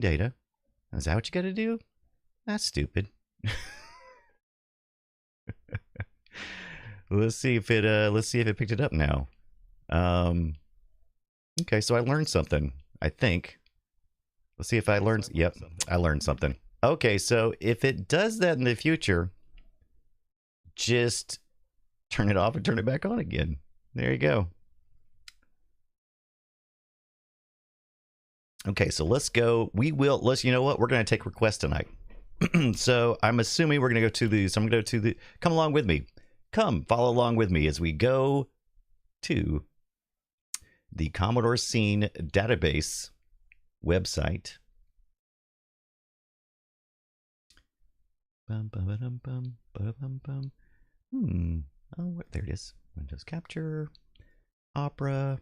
data. Is that what you got to do? That's stupid. Let's see if it picked it up now. Okay, so I learned something, I think. Let's see if I learned. Yep, I learned something. Okay, so if it does that in the future, just turn it off and turn it back on again. There you go. Okay, so let's go. You know what? We're going to take requests tonight. So I'm assuming we're going to go to the, so I'm going to go to the, come along with me. Come, follow along with me as we go to the Commodore Scene database website. Oh, there it is. Windows Capture, Opera.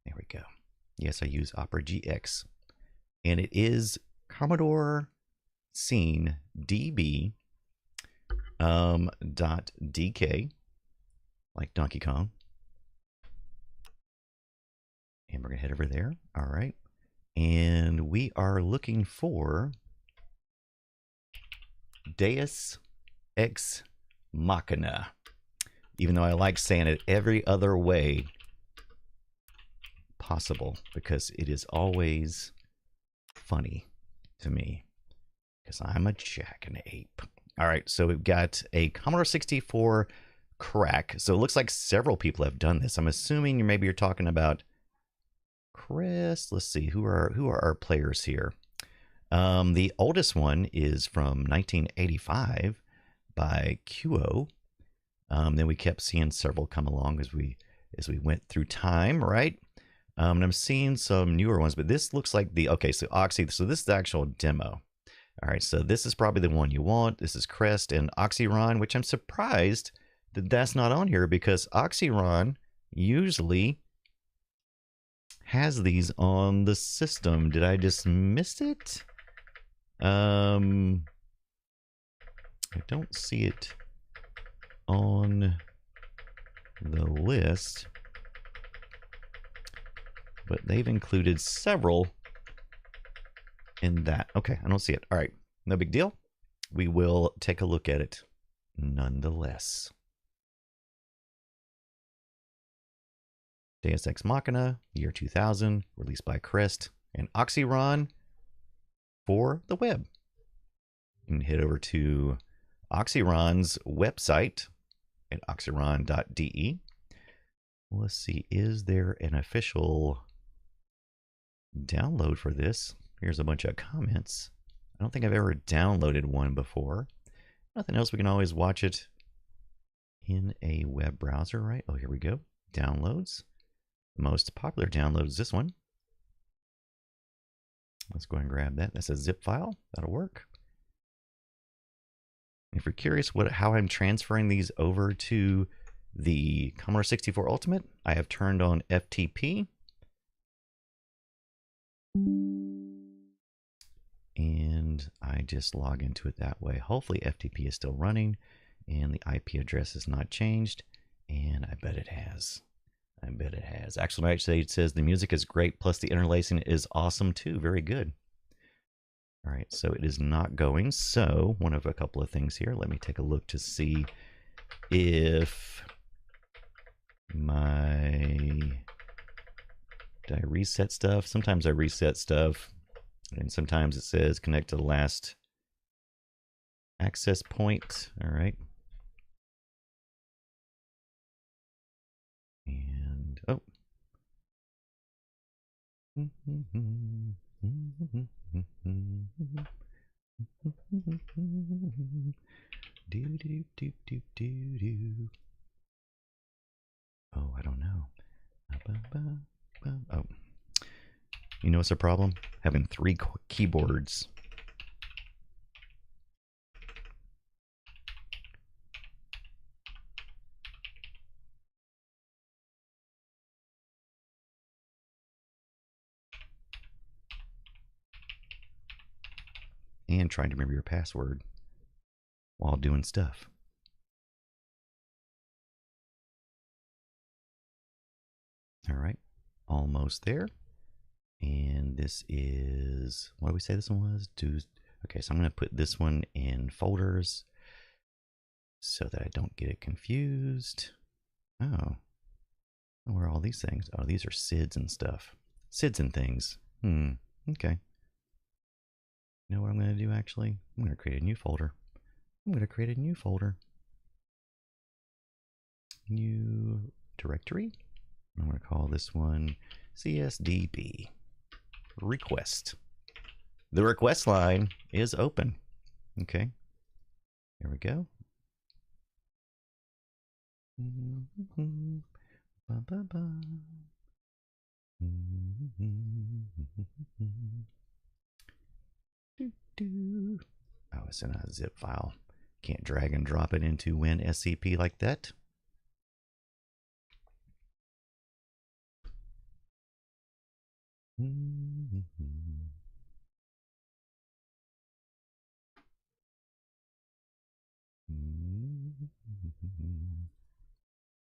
There we go. Yes, I use Opera GX. And it is Commodore Scene DB .dk, like Donkey Kong. And we're going to head over there. All right. And we are looking for Deus Ex Machina. Even though I like saying it every other way possible, because it is always funny to me, because I'm a jackanapes. All right, so we've got a Commodore 64 crack. So it looks like several people have done this. I'm assuming maybe you're talking about Chris. Let's see, who are our players here? The oldest one is from 1985 by QO. Then we kept seeing several come along as we went through time, right? And I'm seeing some newer ones, but this looks like the, okay, so Oxy, so this is the actual demo. All right, so this is probably the one you want. This is Crest and Oxyron, which I'm surprised that that's not on here, because Oxyron usually has these on the system. Did I just miss it? I don't see it on the list, but they've included several in that. Okay, I don't see it. All right, no big deal. We will take a look at it nonetheless. Deus Ex Machina, year 2000, released by Crest and Oxyron for the web. You can head over to Oxyron's website at oxyron.de. Let's see, is there an official download for this? Here's a bunch of comments. I don't think I've ever downloaded one before. Nothing else, we can always watch it in a web browser, right? Oh, here we go. Downloads. The most popular download is this one. Let's go ahead and grab that. That's a zip file. That'll work. If you're curious how I'm transferring these over to the Commodore 64 Ultimate, I have turned on FTP. And I just log into it that way. Hopefully FTP is still running and the IP address is not changed. And I bet it has. I bet it has. Actually, it says the music is great, plus the interlacing is awesome too. Very good. All right, so it is not going. So one of a couple of things here. Let me take a look to see if did I reset stuff? Sometimes I reset stuff, and sometimes it says connect to the last access point. All right. And oh. Oh, I don't know. Oh, you know what's a problem? Having 3 keyboards. And trying to remember your password while doing stuff. All right, almost there. And this is, what do we say this one was? Okay, so I'm going to put this one in folders so that I don't get it confused. Oh, where are all these things? Oh, these are SIDs and stuff. SIDs and things. Okay. You know what I'm going to do actually? I'm going to create a new folder. New directory. I'm going to call this one CSDB request. The request line is open. Okay. Here we go. Oh, it's in a zip file. Can't drag and drop it into WinSCP like that.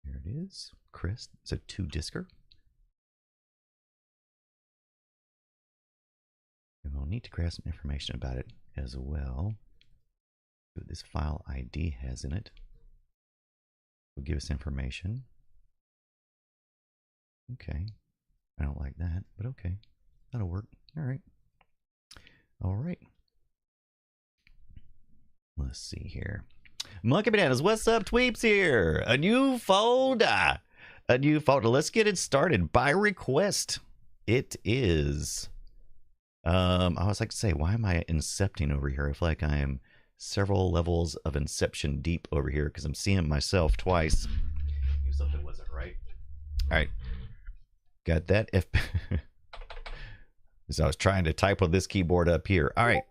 Here it is. Chris, it's a 2-disker. And we'll need to grab some information about it as well. What this file ID has in it will give us information. Okay. I don't like that, but okay. That'll work. All right. All right. Let's see here. Monkey Bananas, what's up, tweeps here? A new folder. Let's get it started by request. It is. I was like to say, why am I incepting over here? I feel like I am several levels of inception deep over here because I'm seeing it myself twice. Knew something wasn't right. All right. Got that. So I was trying to type with this keyboard up here. All right.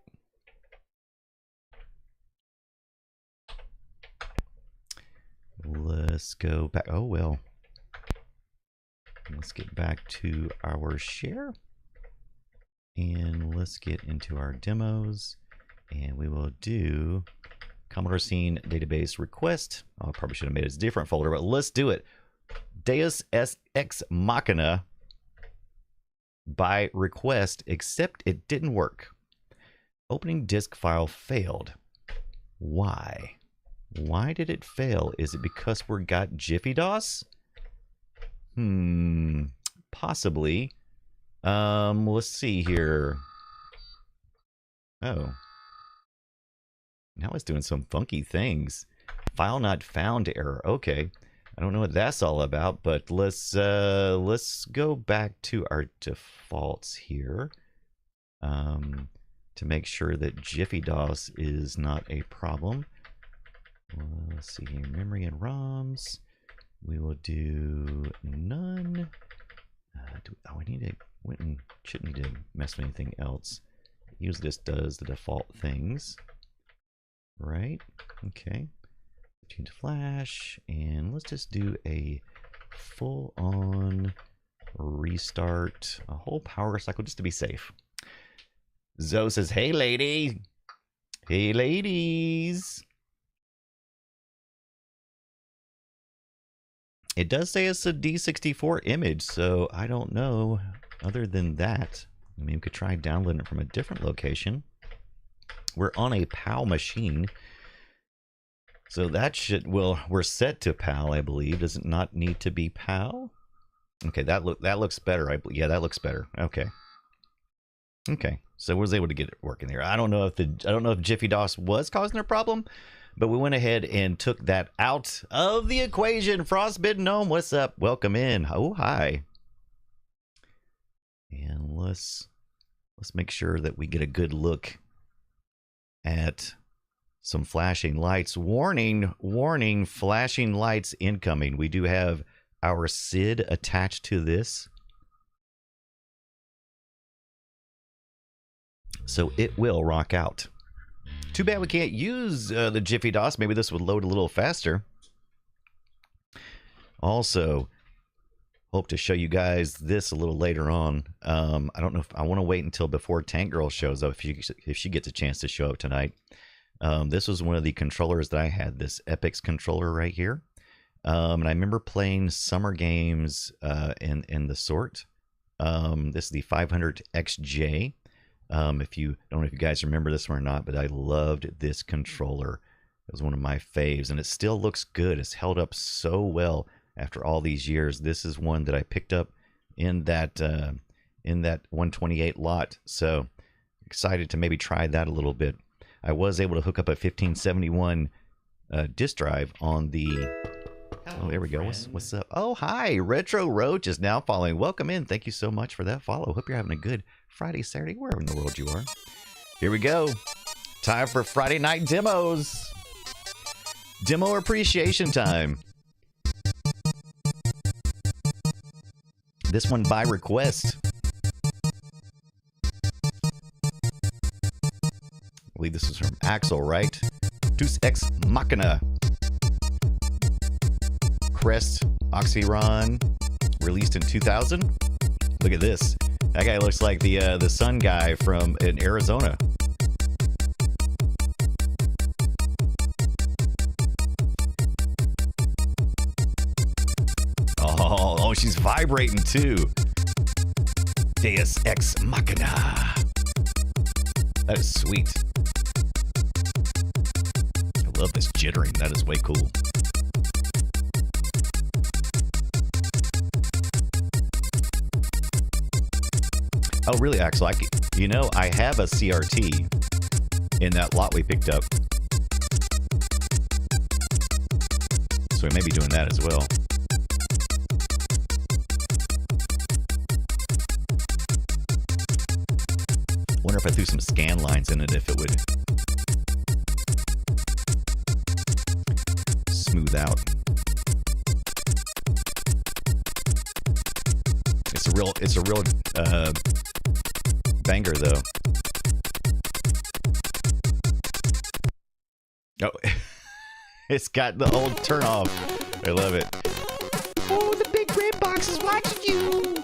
Let's go back. Oh, well. Let's get back to our share. And let's get into our demos. And we will do Commodore Scene Database Request. Oh, I probably should have made it a different folder, but let's do it. Deus Ex Machina by request, except it didn't work. Opening disk file failed. Why? Why did it fail? Is it because we got Jiffy DOS? Possibly. Let's see here. Oh. Now it's doing some funky things. File not found error. Okay. I don't know what that's all about, but let's go back to our defaults here. To make sure that Jiffy DOS is not a problem. Let's see here, memory and ROMs. We will do none. Shouldn't need to mess with anything else. It usually just does the default things. Right? Okay. Change to flash, and let's just do a full-on restart, a whole power cycle just to be safe. Zoe says, "Hey, lady. Hey, ladies." It does say it's a D64 image, so I don't know. Other than that, I mean, we could try downloading it from a different location. We're on a PAL machine, so that should, well, we're set to PAL, I believe. Does it not need to be PAL? Okay, that looks better. Yeah, that looks better. Okay. Okay, so we was able to get it working there. I don't know if Jiffy DOS was causing a problem, but we went ahead and took that out of the equation. Frostbitten Gnome, what's up? Welcome in. Oh, hi. And let's make sure that we get a good look at some flashing lights. Warning, warning, flashing lights incoming. We do have our SID attached to this, so it will rock out. Too bad we can't use the Jiffy DOS. Maybe this would load a little faster. Also, hope to show you guys this a little later on. I don't know if I want to wait until before Tank Girl shows up, if she gets a chance to show up tonight. This was one of the controllers that I had, this Epix controller right here. And I remember playing summer games in the sort. This is the 500XJ. If you don't know if you guys remember this one or not, but I loved this controller. It was one of my faves, and it still looks good. It's held up so well after all these years. This is one that I picked up in that 128 lot. So excited to maybe try that a little bit. I was able to hook up a 1571 disk drive on the. Oh, there we go. What's up? Oh, hi. Retro Roach is now following. Welcome in. Thank you so much for that follow. Hope you're having a good Friday, Saturday, wherever in the world you are. Here we go. Time for Friday night demos. Demo appreciation time. This one by request. I believe this is from Axel, right? Deus Ex Machina. Crest Oxyron, released in 2000. Look at this. That guy looks like the sun guy from in Arizona. Oh, she's vibrating too. Deus Ex Machina. That is sweet. I love this jittering. That is way cool. Oh, really, Axel? I have a CRT in that lot we picked up. So we may be doing that as well. Wonder if I threw some scan lines in it, if it would smooth out. It's a real banger though. Oh, it's got the old turn off. I love it. Oh, the big red box is watching you.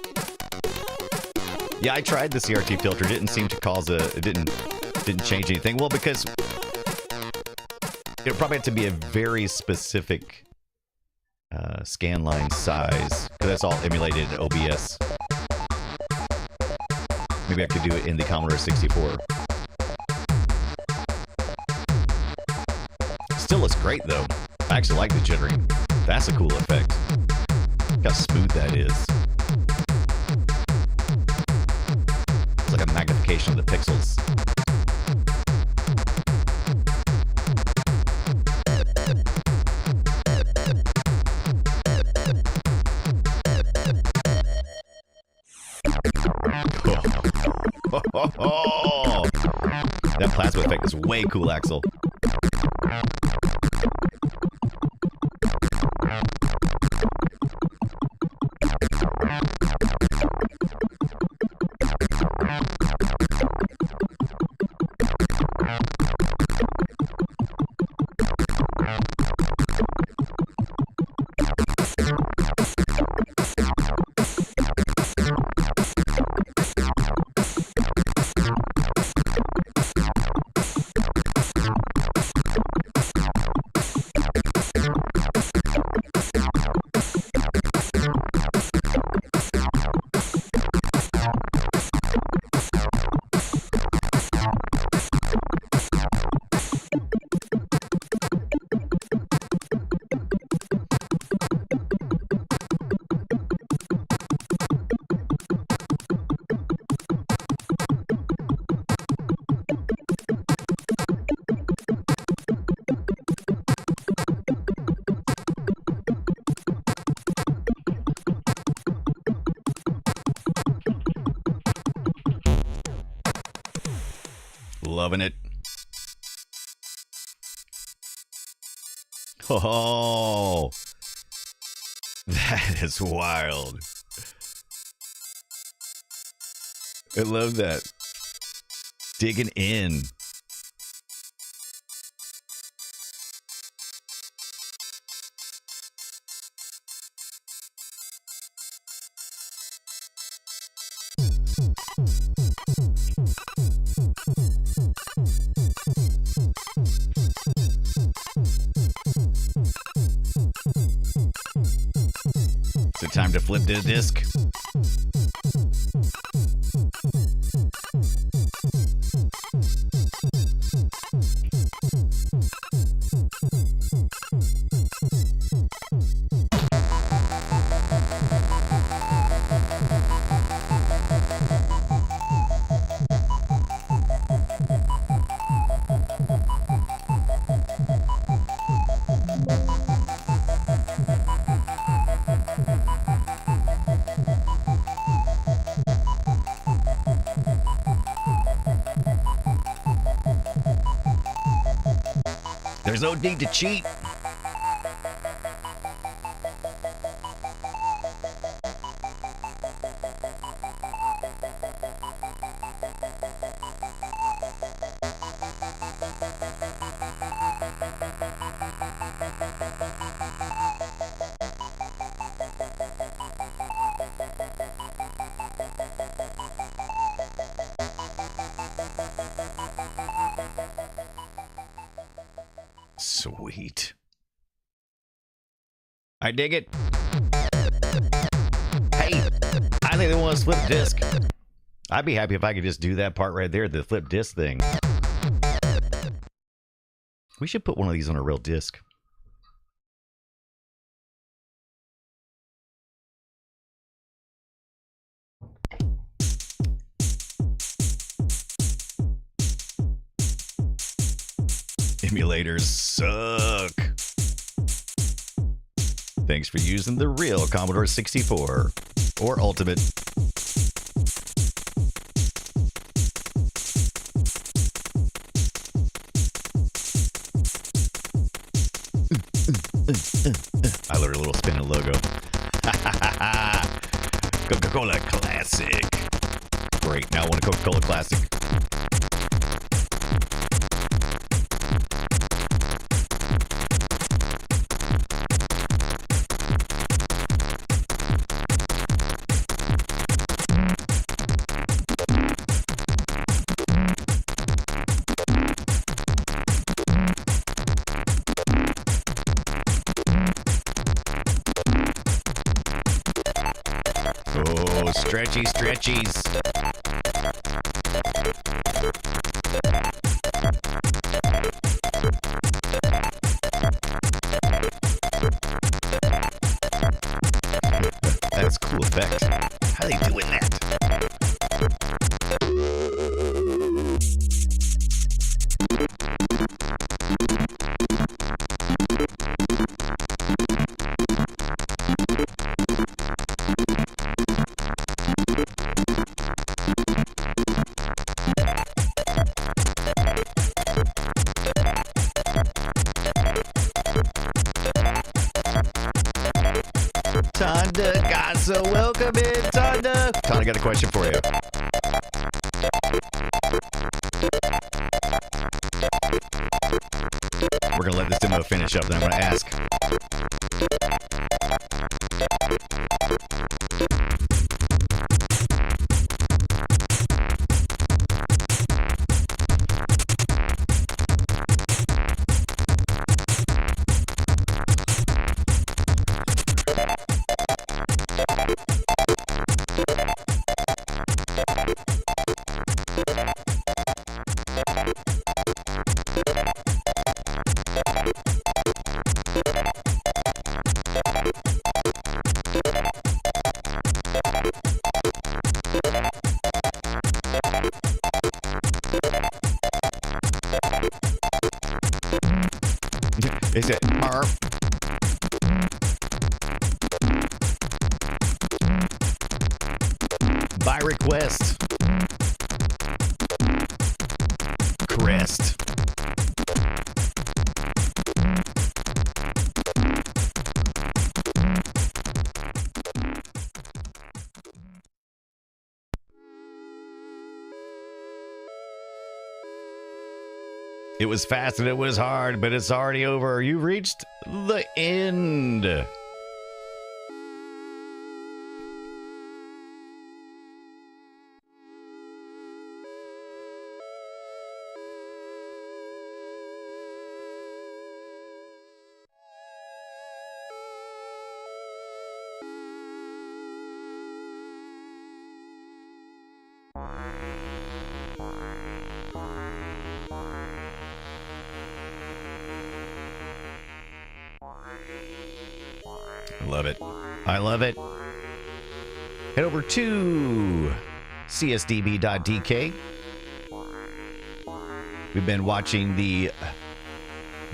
Yeah, I tried the CRT filter. It didn't seem to cause it didn't change anything. Well, because it probably had to be a very specific scan line size, because that's all emulated in OBS. Maybe I could do it in the Commodore 64. Still looks great though. I actually like the jittering. That's a cool effect. Look how smooth that is. It's like a magnification of the pixels. Oh, that plasma effect is way cool, Axel. Loving it. Oh, that is wild. I love that. Digging in. Time to flip the disc. There's no need to cheat. Sweet. I dig it. Hey, I think they want to flip disk. I'd be happy if I could just do that part right there, the flip disk thing. We should put one of these on a real disk. Emulators suck. Thanks for using the real Commodore 64 or Ultimate. I learned a little spinning logo. Coca-Cola Classic. Great, now I want a Coca-Cola Classic. Stretchies. That's a cool effect. How are they doing that? Tonda, God, so welcome in, Tonda. Tonda, I got a question for you. We're going to let this demo finish up, then I'm going to ask. Is it by request? Crest. It was fast and it was hard, but it's already over. You reached the end. Love it. I love it. Head over to csdb.dk. We've been watching the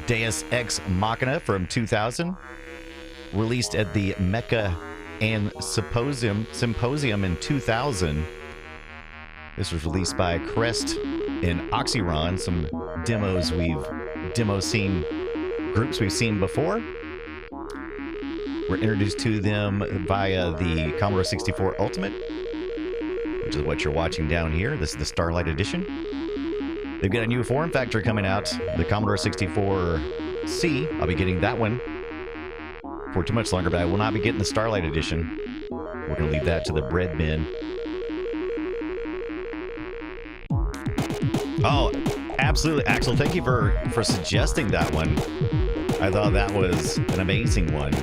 Deus Ex Machina from 2000, released at the Mecha and Symposium in 2000. This was released by Crest and Oxyron, some demos we've seen groups we've seen before. We're introduced to them via the Commodore 64 Ultimate, which is what you're watching down here. This is the Starlight Edition. They've got a new form factor coming out, the Commodore 64C. I'll be getting that one for too much longer, but I will not be getting the Starlight Edition. We're going to leave that to the bread bin. Oh, absolutely, Axel. Thank you for suggesting that one. I thought that was an amazing one.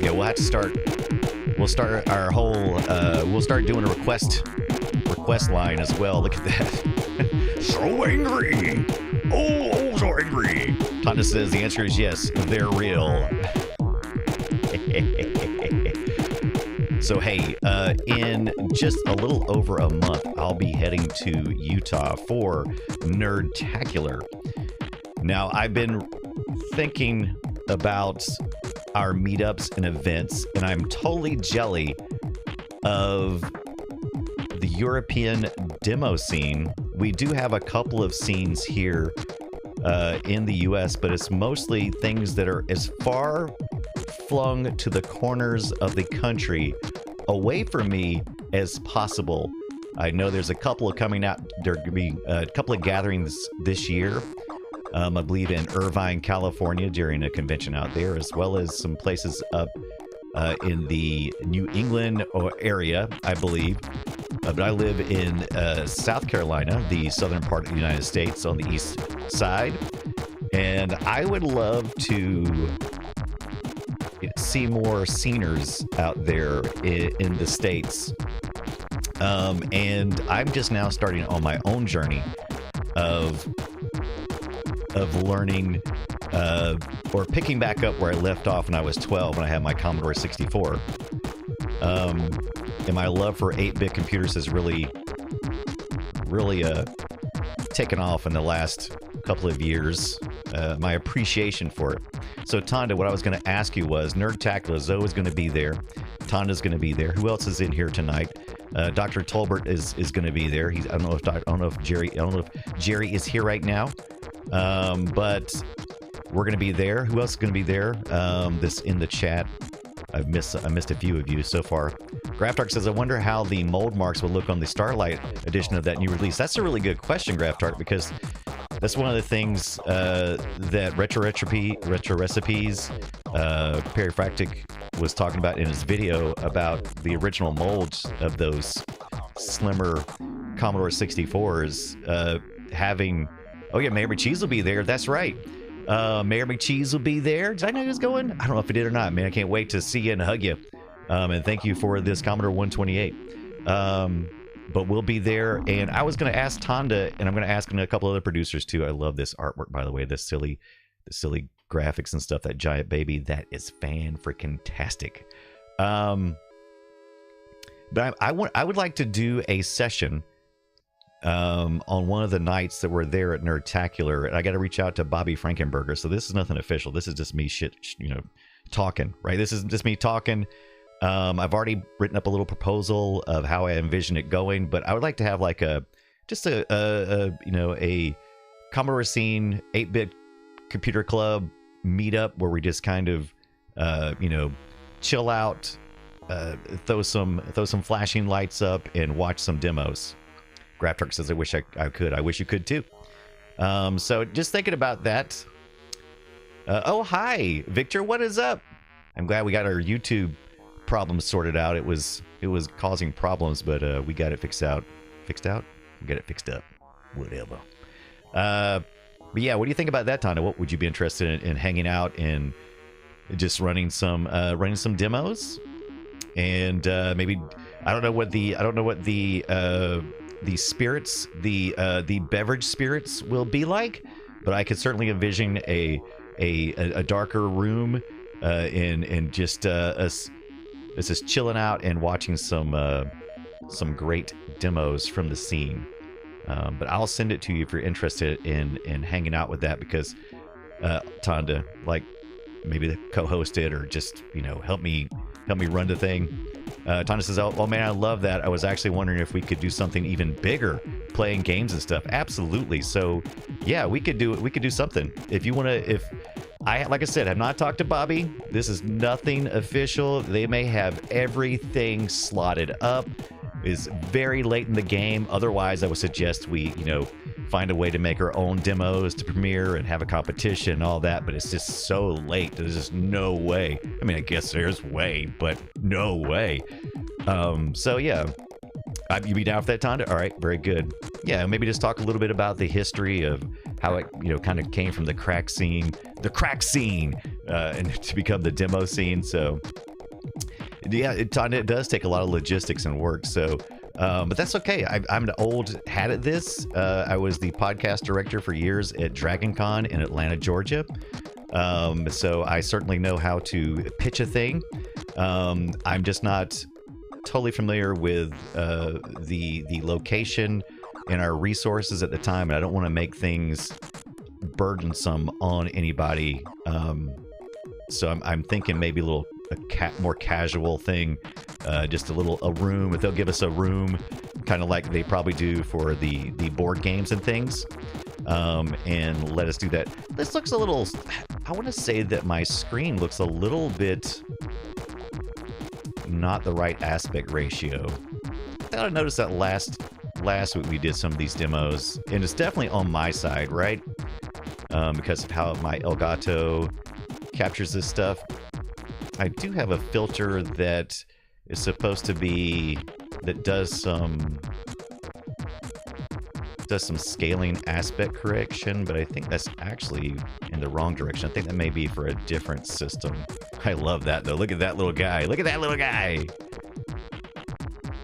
Yeah, we'll have to start. We'll start our whole. We'll start doing a request line as well. Look at that. So angry. Oh, so angry. Tonda says the answer is yes. They're real. So hey, in just a little over a month, I'll be heading to Utah for Nerdtacular. Now, I've been thinking about our meetups and events, and I'm totally jelly of the European demo scene. We do have a couple of scenes here in the US, but it's mostly things that are as far flung to the corners of the country away from me as possible. I know there's a couple of coming out. There are going to be a couple of gatherings this year. I believe in Irvine, California, during a convention out there, as well as some places up in the New England area, I believe. But I live in South Carolina, the southern part of the United States, on the east side. And I would love to see more sceners out there in the States. And I'm just now starting on my own journey of learning or picking back up where I left off when I was 12 when I had my Commodore 64. And my love for 8-bit computers has really taken off in the last couple of years. My appreciation for it. So Tonda, what I was going to ask you was, Nerdtacular, Zoe is going to be there. Tonda's going to be there. Who else is in here tonight? Dr. Tolbert is going to be there. I don't know if Jerry is here right now. But we're going to be there. Who else is going to be there? This in the chat. I missed a few of you so far. Graftark says, I wonder how the mold marks will look on the Starlight edition of that new release. That's a really good question, Graftark, because that's one of the things that Retro Recipes, Perry Fractic was talking about in his video about the original molds of those slimmer Commodore 64s having... Oh yeah, MayorMcCheese will be there. That's right. MayorMcCheese will be there. Did I know he was going? I don't know if he did or not, man. I can't wait to see you and hug you. And thank you for this Commodore 128. But we'll be there. And I was going to ask Tonda, and I'm going to ask a couple other producers too. I love this artwork, by the way. The silly graphics and stuff. That giant baby. That is fan-freaking-tastic. But I would like to do a session on one of the nights that we're there at Nerdtacular, and I got to reach out to Bobby Frankenberger. So this is nothing official. This is just me talking, right? This is just me talking. I've already written up a little proposal of how I envision it going, but I would like to have like a Commodore Scene 8-bit computer club meetup where we just kind of chill out, throw some flashing lights up and watch some demos. Graptark says, I wish I could. I wish you could too. So just thinking about that. Oh, hi, Victor. What is up? I'm glad we got our YouTube problems sorted out. It was causing problems, but we got it fixed out. Fixed out? We got it fixed up. Whatever. But yeah, what do you think about that, Tonda? What would you be interested in hanging out and just running some demos? And maybe I don't know what the spirits, the beverage spirits will be like, but I could certainly envision a darker room and just us just chilling out and watching some great demos from the scene. But I'll send it to you if you're interested in hanging out with that, because Tonda, like maybe co-host it or just help me run the thing. Tana says, oh man, I love that. I was actually wondering if we could do something even bigger, playing games and stuff. Absolutely. So yeah, we could do something. If you want to, like I said, have not talked to Bobby. This is nothing official. They may have everything slotted up. It's very late in the game. Otherwise, I would suggest we, find a way to make our own demos to premiere and have a competition and all that. But it's just so late. There's just no way. I mean, I guess there's way, but no way. So yeah, you be down for that, Tonda? All right, very good. Yeah, maybe just talk a little bit about the history of how it, kind of came from the crack scene, and to become the demo scene. So yeah, it does take a lot of logistics and work. So, but that's okay. I'm an old hat at this. I was the podcast director for years at DragonCon in Atlanta, Georgia. So I certainly know how to pitch a thing. I'm just not totally familiar with the location and our resources at the time, and I don't want to make things burdensome on anybody. So I'm thinking maybe a more casual thing, just a room. If they'll give us a room, kind of like they probably do for the board games and things, and let us do that. This looks a little, I want to say that my screen looks a little bit not the right aspect ratio. I thought I noticed that last week we did some of these demos, and it's definitely on my side, right? Because of how my Elgato captures this stuff. I do have a filter that is supposed to be, that does some scaling aspect correction, but I think that's actually in the wrong direction. I think that may be for a different system. I love that though. Look at that little guy. Look at that little guy.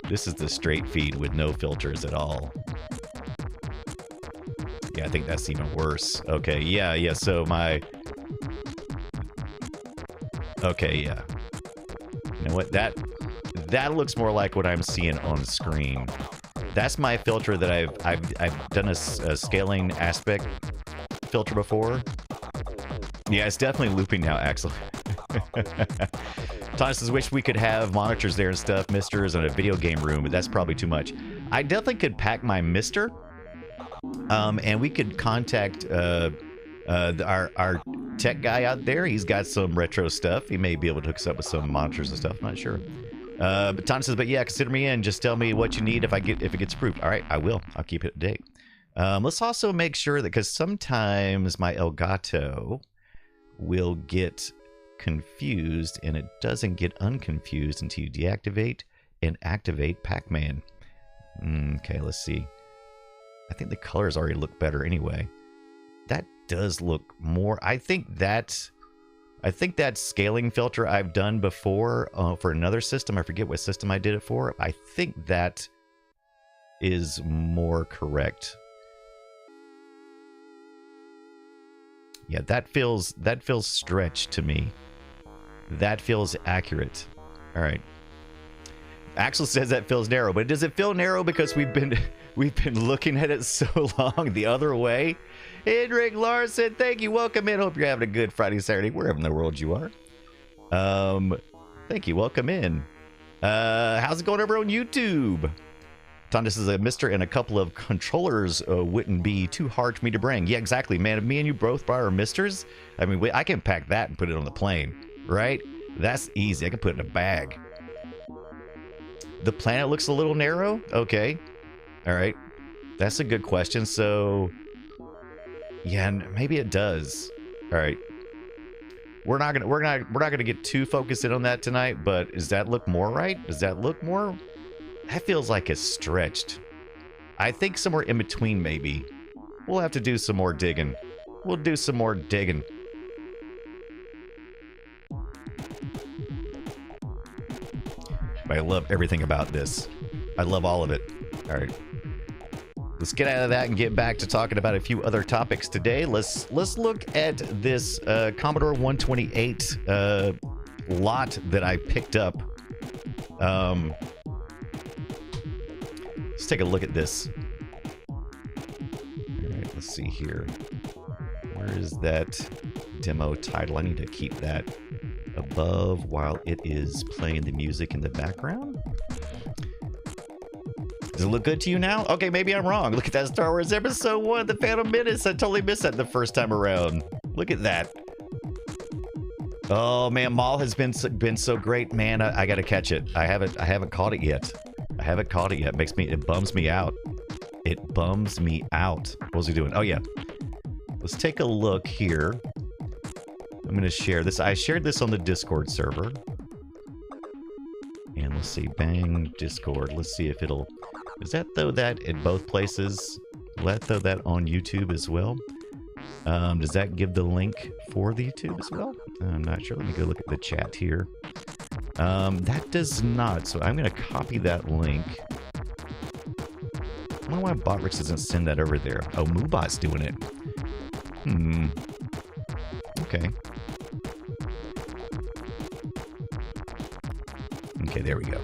This is the straight feed with no filters at all. Yeah, I think that's even worse. Okay, yeah. So okay, yeah. You know what? That looks more like what I'm seeing on screen. That's my filter that I've done a scaling aspect filter before. Yeah, it's definitely looping now, Axel. Thomas says, wish we could have monitors there and stuff, misters, and a video game room, but that's probably too much. I definitely could pack my mister, and we could contact our tech guy out there. He's got some retro stuff. He may be able to hook us up with some monitors and stuff. I'm not sure. But Tom says, but yeah, consider me in. Just tell me what you need if it gets approved. All right, I will. I'll keep it up to date. Let's also make sure that, because sometimes my Elgato will get confused, and it doesn't get unconfused until you deactivate and activate Pac-Man. Okay, let's see. I think the colors already look better anyway. That does look more. I think that scaling filter I've done before for another system. I forget what system I did it for. I think that is more correct. Yeah, that feels stretched to me. That feels accurate. All right. Axel says that feels narrow, but does it feel narrow because we've been looking at it so long the other way? Henrik Larson, thank you. Welcome in. Hope you're having a good Friday, Saturday, wherever in the world you are. Thank you. Welcome in. How's it going over on YouTube? Tonda says a mister and a couple of controllers wouldn't be too hard for me to bring. Yeah, exactly, man. If me and you both buy our misters, I mean, I can pack that and put it on the plane, right? That's easy. I can put it in a bag. The planet looks a little narrow. Okay. All right. That's a good question. So, yeah, maybe it does. All right. We're not gonna get too focused in on that tonight. But does that look more right? Does that look more? That feels like it's stretched. I think somewhere in between, maybe. We'll have to do some more digging. We'll do some more digging. But I love everything about this. I love all of it. All right. Let's get out of that and get back to talking about a few other topics today. Let's look at this Commodore 128 lot that I picked up. Let's take a look at this. All right, let's see here. Where is that demo title? I need to keep that above while it is playing the music in the background. Does it look good to you now? Okay, maybe I'm wrong. Look at that Star Wars Episode 1, The Phantom Menace. I totally missed that the first time around. Look at that. Oh man, Maul has been so great, man. I gotta catch it. I haven't caught it yet. I haven't caught it yet. It bums me out. It bums me out. What was he doing? Oh yeah. Let's take a look here. I'm gonna share this. I shared this on the Discord server. And let's see, bang, Discord. Let's see if it'll. Is that though that at both places? Will that throw that on YouTube as well? Does that give the link for the YouTube as well? I'm not sure. Let me go look at the chat here. That does not. So I'm going to copy that link. I wonder why Botrix doesn't send that over there. Oh, Moobot's doing it. Okay. Okay, there we go.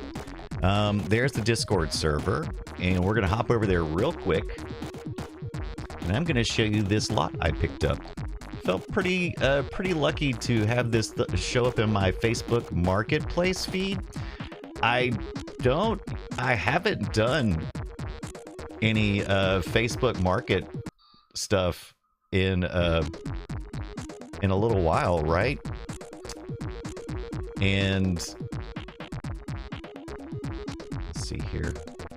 There's the Discord server. And we're going to hop over there real quick. And I'm going to show you this lot I picked up. Felt pretty lucky to have this show up in my Facebook Marketplace feed. I haven't done any Facebook Market stuff in a little while, right? And let's see here.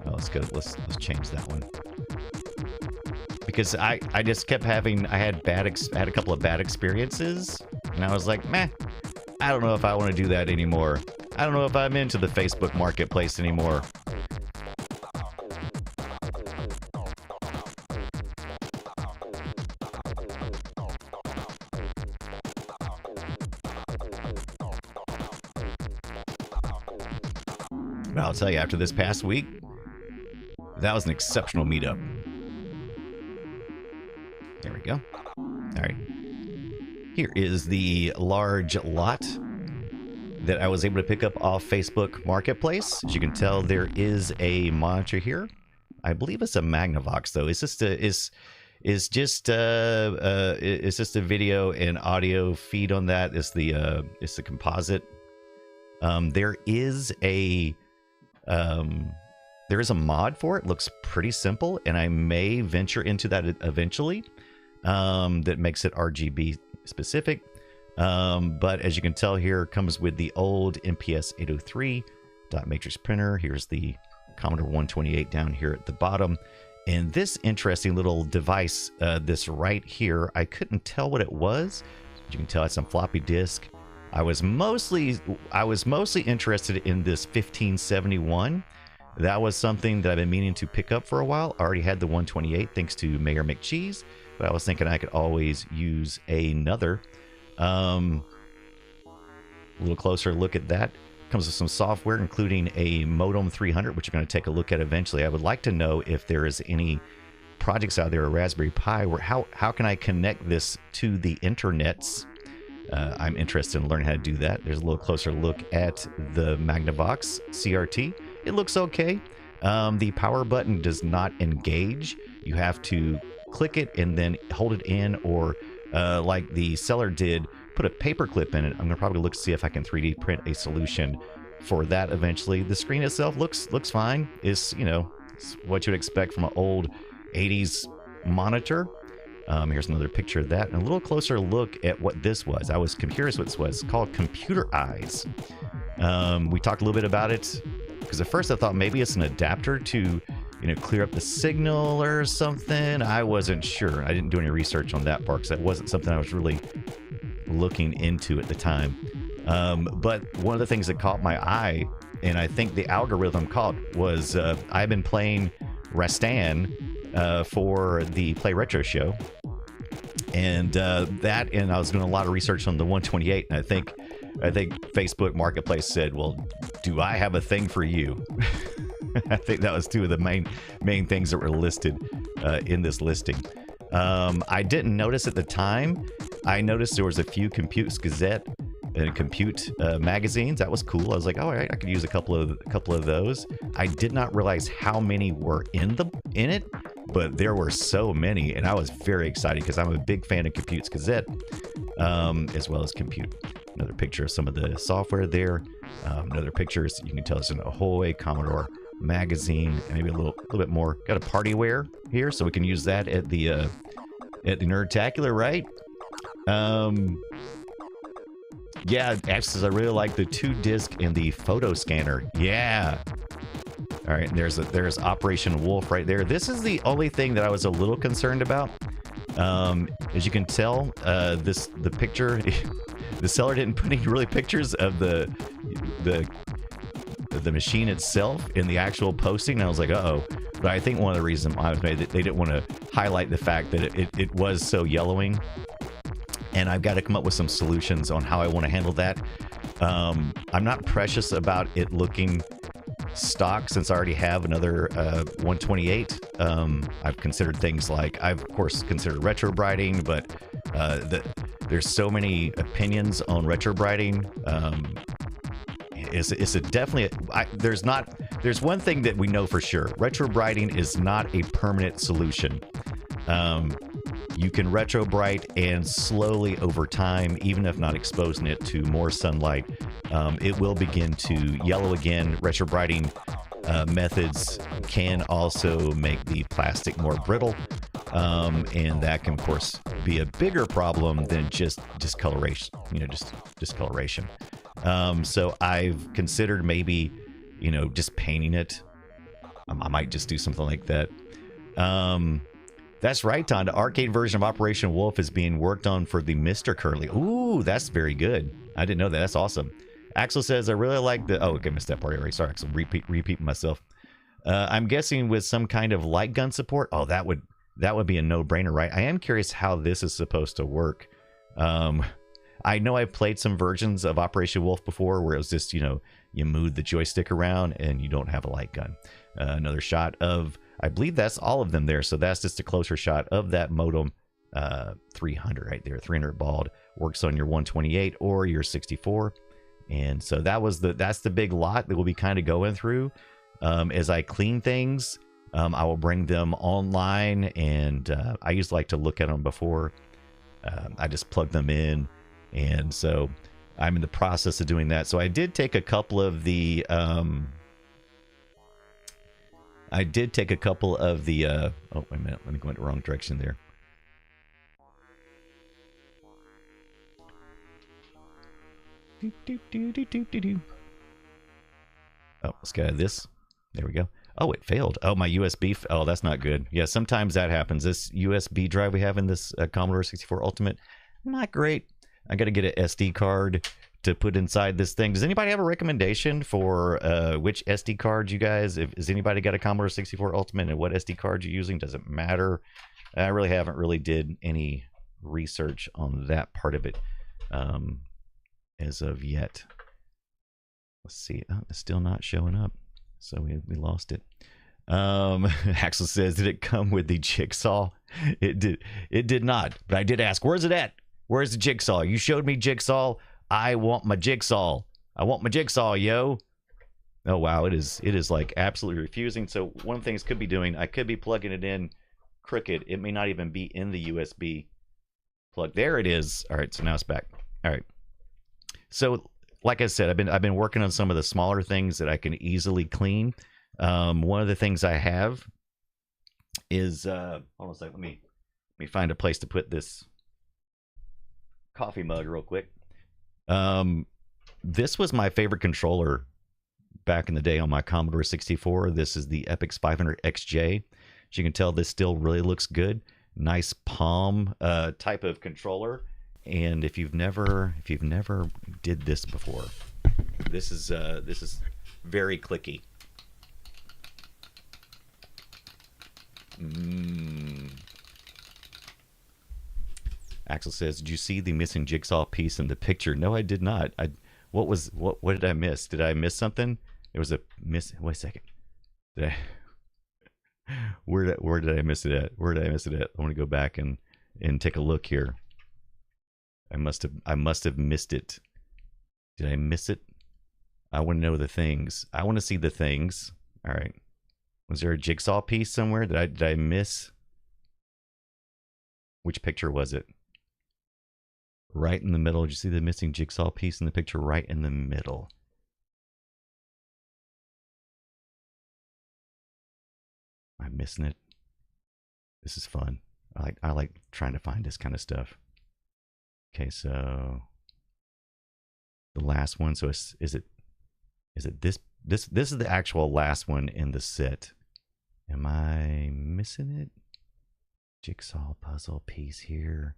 Oh, let's go. Let's change that one. Because I just kept having, I had a couple of bad experiences, and I was like, meh, I don't know if I want to do that anymore. I don't know if I'm into the Facebook Marketplace anymore. But I'll tell you, after this past week, that was an exceptional meetup. There we go. All right. Here is the large lot that I was able to pick up off Facebook Marketplace. As you can tell, there is a monitor here. I believe it's a Magnavox, though. It's just a video and audio feed on that. It's the composite. There is a mod for it. Looks pretty simple, and I may venture into that eventually. That makes it RGB specific. But as you can tell here, it comes with the old MPS 803 dot matrix printer. Here's the Commodore 128 down here at the bottom. And this interesting little device, this right here, I couldn't tell what it was. As you can tell, it's some floppy disk. I was mostly interested in this 1571. That was something that I've been meaning to pick up for a while. I already had the 128 thanks to MayorMcCheese, but I was thinking I could always use another. A little closer look at that. Comes with some software, including a Modem 300, which we're going to take a look at eventually. I would like to know if there is any projects out there, a Raspberry Pi, where how can I connect this to the internets? I'm interested in learning how to do that. There's a little closer look at the Magnavox CRT. It looks okay. The power button does not engage. You have to click it and then hold it in, or like the seller did, put a paper clip in it. I'm gonna probably look to see if I can 3D print a solution for that eventually. The screen itself looks fine. It's, you know, it's what you'd expect from an old 80s monitor. Here's another picture of that, and a little closer look at what this was. I was curious what this was. It's called Computer Eyes. We talked a little bit about it because at first I thought maybe it's an adapter to, you know, clear up the signal or something. I wasn't sure. I didn't do any research on that part because that wasn't something I was really looking into at the time. But one of the things that caught my eye, and I think the algorithm caught, was I've been playing Rastan for the Play Retro show, and and I was doing a lot of research on the 128, and I think Facebook Marketplace said, well, do I have a thing for you? I think that was two of the main things that were listed in this listing. I didn't notice at the time. I noticed there was a few Compute Gazette and Compute magazines. That was cool. I was like, oh, I could use a couple of those. I did not realize how many were in it, but there were so many, and I was very excited because I'm a big fan of Compute Gazette, as well as Compute. Another picture of some of the software there. Another picture, you can tell it's an Ahoy Commodore magazine, and maybe a little bit more. Got a party wear here, so we can use that at the Nerdtacular, right? Yeah, actually, I really like the 2-disc and the photo scanner. Yeah. All right, there's Operation Wolf right there. This is the only thing that I was a little concerned about. As you can tell, the picture, the seller didn't put any really pictures of the machine itself in the actual posting. And I was like, uh-oh. But I think one of the reasons I was made that they didn't want to highlight the fact that it was so yellowing. And I've got to come up with some solutions on how I want to handle that. I'm not precious about it looking stock since I already have another 128. I've considered things like, I've of course considered retro brighting, but there's so many opinions on retro brighting. It's a definitely there's one thing that we know for sure: retro brighting is not a permanent solution. You can retro bright, and slowly over time, even if not exposing it to more sunlight, it will begin to yellow again. Retro brighting methods can also make the plastic more brittle, and that can of course be a bigger problem than just discoloration. Just discoloration. So I've considered maybe, just painting it. I might just do something like that. That's right, Ton. The arcade version of Operation Wolf is being worked on for the Mr. Curly. Ooh, that's very good. I didn't know that. That's awesome. Axel says, I really like the... Oh, okay, missed that part already. Sorry, Axel. Repeating myself. I'm guessing with some kind of light gun support. Oh, that would be a no-brainer, right? I am curious how this is supposed to work. I know I've played some versions of Operation Wolf before where it was just, you move the joystick around and you don't have a light gun. Another shot of... I believe that's all of them there, so that's just a closer shot of that modem. 300 right there, 300 baud, works on your 128 or your 64, and so that's the big lot that we'll be kind of going through. As I clean things, I will bring them online, and I used to like to look at them before I just plug them in, and so I'm in the process of doing that. So I did take a couple of the oh, wait a minute. Let me go in the wrong direction there. Oh, let's get this. There we go. Oh, it failed. Oh, my USB. Oh, that's not good. Yeah, sometimes that happens. This USB drive we have in this Commodore 64 Ultimate, not great. I got to get an SD card to put inside this thing. Does anybody have a recommendation for which SD card you guys? Has anybody got a Commodore 64 Ultimate and what SD card you're using? Does it matter? I really haven't did any research on that part of it as of yet. Let's see. Oh, it's still not showing up. So we lost it. Axel says, did it come with the jigsaw? It did not. But I did ask, where's it at? Where's the jigsaw? You showed me jigsaw. I want my jigsaw. I want my jigsaw, yo. Oh, wow. It is like absolutely refusing. So one of the things I could be doing, I could be plugging it in crooked. It may not even be in the USB plug. There it is. All right. So now it's back. All right. So like I said, I've been working on some of the smaller things that I can easily clean. One of the things I have is hold on a second. Let me find a place to put this coffee mug real quick. This was my favorite controller back in the day on my Commodore 64. This is the Epix 500 XJ. As you can tell, this still really looks good. Nice palm type of controller. And if you've never did this before, this is very clicky. Axel says, "Did you see the missing jigsaw piece in the picture?" No, I did not. What did I miss? Did I miss something? There was a miss. Wait a second. Did I? Where did I miss it at? Where did I miss it at? I want to go back and take a look here. I must have missed it. Did I miss it? I want to know the things. I want to see the things. All right. Was there a jigsaw piece somewhere? Did I miss? Which picture was it? Right in the middle. Did you see the missing jigsaw piece in the picture right in the middle? I missing it? This is fun. I like trying to find this kind of stuff. Okay, so the last one. So is it this is the actual last one in the set? Am I missing it? Jigsaw puzzle piece here.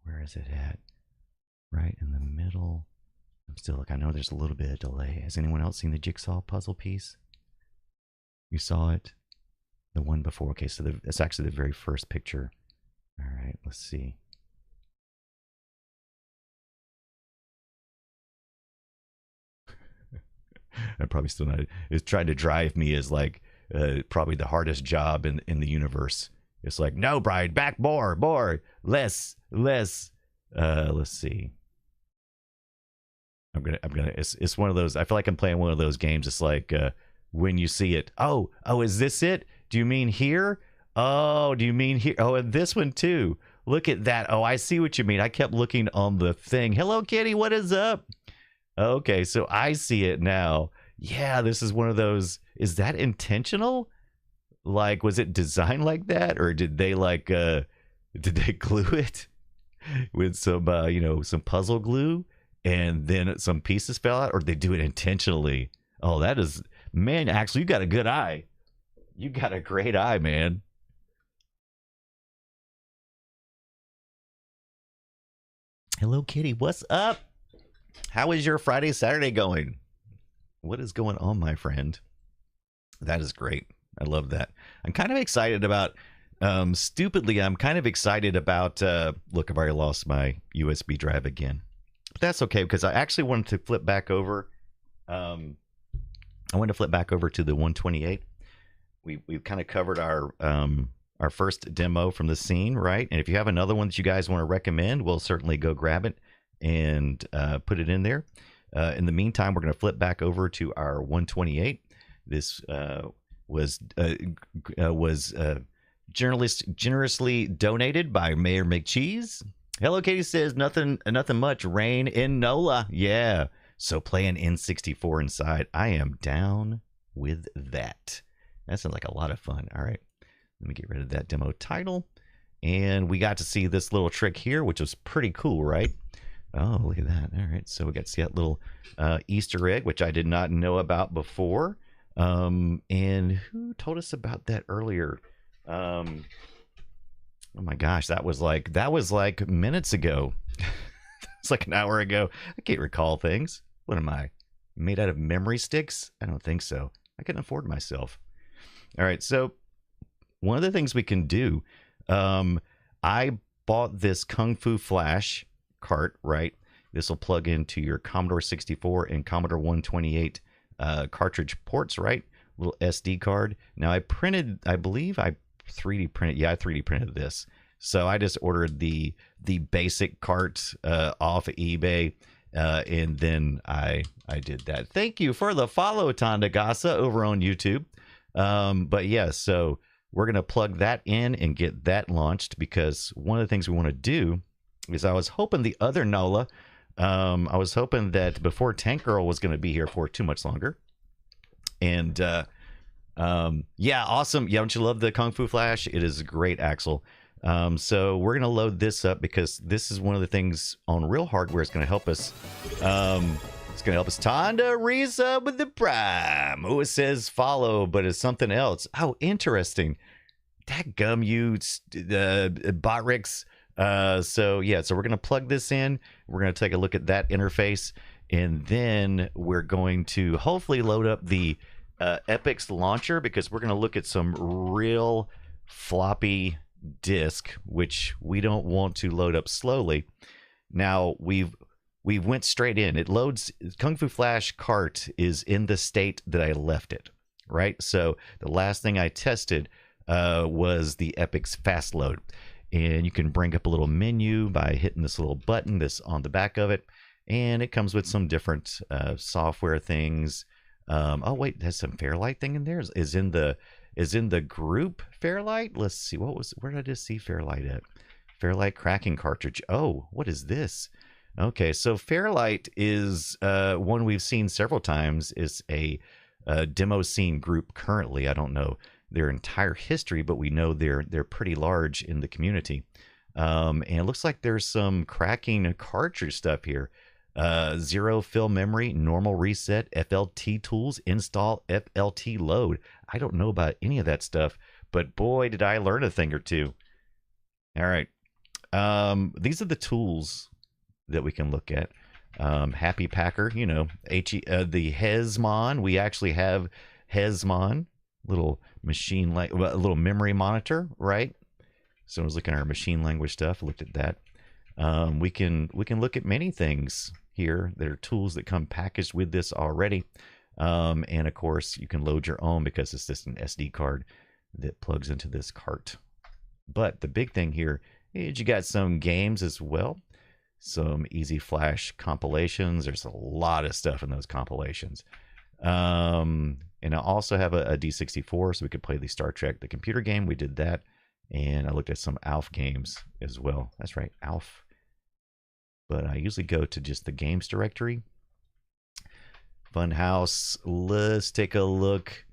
Where is it at? Right in the middle. I'm still like, I know there's a little bit of delay. Has anyone else seen the jigsaw puzzle piece? You saw it? The one before. Okay, so that's actually the very first picture. All right, let's see. I'm probably still not. It's trying to drive me as like probably the hardest job in the universe. It's like, no, Brian, back more, less. Let's see. I'm gonna. It's one of those. I feel like I'm playing one of those games. It's like when you see it. Oh, is this it? Do you mean here? Oh, do you mean here? Oh, and this one too. Look at that. Oh, I see what you mean. I kept looking on the thing. Hello, Kitty. What is up? Okay, so I see it now. Yeah, this is one of those. Is that intentional? Like, was it designed like that, or did they like did they glue it with some some puzzle glue, and then some pieces fell out, or did they do it intentionally? Oh, that is, man. Actually, you got a good eye. You got a great eye, man. Hello, Kitty. What's up? How is your Friday, Saturday going? What is going on, my friend? That is great. I love that. I'm kind of excited about, stupidly, I'm kind of excited about, look, I've already lost my USB drive again. But that's okay, because I actually wanted to flip back over. I wanted to flip back over to the 128. We've kind of covered our first demo from the scene, right? And if you have another one that you guys want to recommend, we'll certainly go grab it and put it in there. In the meantime, we're going to flip back over to our 128. This was generously donated by MayorMcCheese. Hello, Katie says nothing much. Rain in NOLA. Yeah. So playing N64 inside. I am down with that. That sounds like a lot of fun. All right. Let me get rid of that demo title. And we got to see this little trick here, which was pretty cool, right? Oh, look at that. All right. So we got to see that little Easter egg, which I did not know about before. And who told us about that earlier? Oh my gosh, that was like minutes ago. It's like an hour ago. I can't recall things. What am I, made out of memory sticks? I don't think so. I can afford myself. All right, so one of the things we can do, I bought this Kung Fu Flash cart, right? This will plug into your Commodore 64 and Commodore 128 cartridge ports, right? Little SD card. Now I believe I 3D printed. Yeah, I 3D printed this. So I just ordered the basic cart off of eBay, and then I did that. Thank you for the follow, Tandagasa, over on YouTube. But yeah, so we're gonna plug that in and get that launched, because one of the things we want to do is, I was hoping the other NOLA, I was hoping that before Tank Girl was going to be here for too much longer. And yeah, awesome. Yeah, don't you love the Kung Fu Flash? It is great, Axel. So we're going to load this up, because this is one of the things on real hardware is going to help us. It's going to help us. Tonda resub with the Prime. Oh, it says follow, but it's something else. Oh, interesting. Dadgum, you Botrix. So yeah, so we're going to plug this in. We're going to take a look at that interface, and then we're going to hopefully load up the Epix launcher, because we're going to look at some real floppy disk, which we don't want to load up slowly. Now we went straight in. It loads. Kung Fu Flash cart is in the state that I left it, right? So the last thing I tested was the Epix fast load. And you can bring up a little menu by hitting this little button that's on the back of it, and it comes with some different software things. Oh wait, there's some Fairlight thing in there. Is in the group Fairlight. Let's see, where did I just see Fairlight at? Fairlight cracking cartridge. Oh, what is this? Okay, so Fairlight is one we've seen several times. Is a demo scene group currently. I don't know their entire history, but we know they're pretty large in the community. And it looks like there's some cracking cartridge stuff here. Zero fill memory, normal reset, FLT tools, install FLT load. I don't know about any of that stuff, but boy, did I learn a thing or two. All right. These are the tools that we can look at. Happy Packer, you know, the Hesmon. We actually have Hesmon, little machine like a little memory monitor, right? So I was looking at our machine language stuff, looked at that. We can look at many things here. There are tools that come packaged with this already. And of course, you can load your own because it's just an SD card that plugs into this cart. But the big thing here is you got some games as well. Some easy flash compilations. There's a lot of stuff in those compilations. And I also have a D64, so we could play the Star Trek, the computer game. We did that. And I looked at some ALF games as well. That's right, ALF. But I usually go to just the games directory. Funhouse. Let's take a look.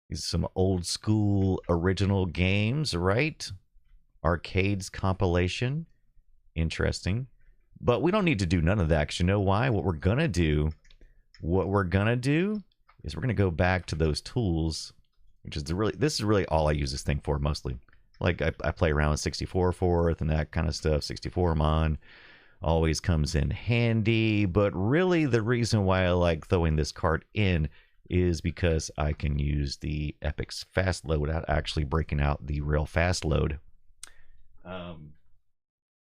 These are some old school original games, right? Arcades compilation. Interesting. But we don't need to do none of that, because you know why? What we're gonna do is we're gonna go back to those tools, which is this is really all I use this thing for mostly. Like I play around with 64 4th and that kind of stuff. 64 Mon always comes in handy, but really the reason why I like throwing this cart in is because I can use the Epic's fast load without actually breaking out the real fast load.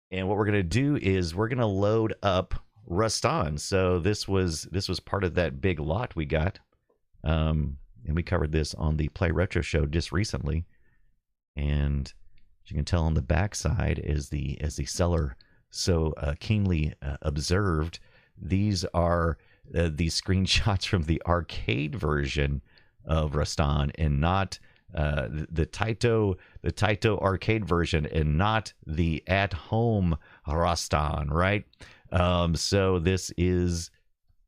And what we're going to do is we're going to load up Ruston. So this was part of that big lot we got. And we covered this on the Play Retro show just recently. And as you can tell on the backside, as the seller so keenly observed, these are these screenshots from the arcade version of Ruston, and not the Taito arcade version, and not the at-home Ruston, right? So this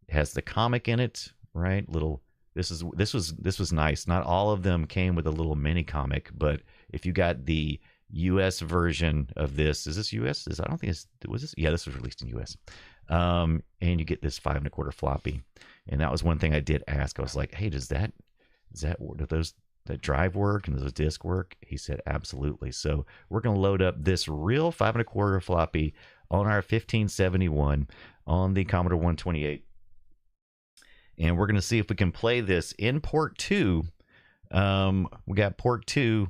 has the comic in it, right? This was nice. Not all of them came with a little mini comic, but if you got the US version of this, is this US? I don't think was this? Yeah, this was released in US. And you get this 5 1/4 floppy. And that was one thing I did ask. I was like, hey, do those that drive work and does the disc work? He said absolutely. So we're going to load up this real 5 1/4 floppy on our 1571 on the Commodore 128. And we're going to see if we can play this in port 2. We got port 2.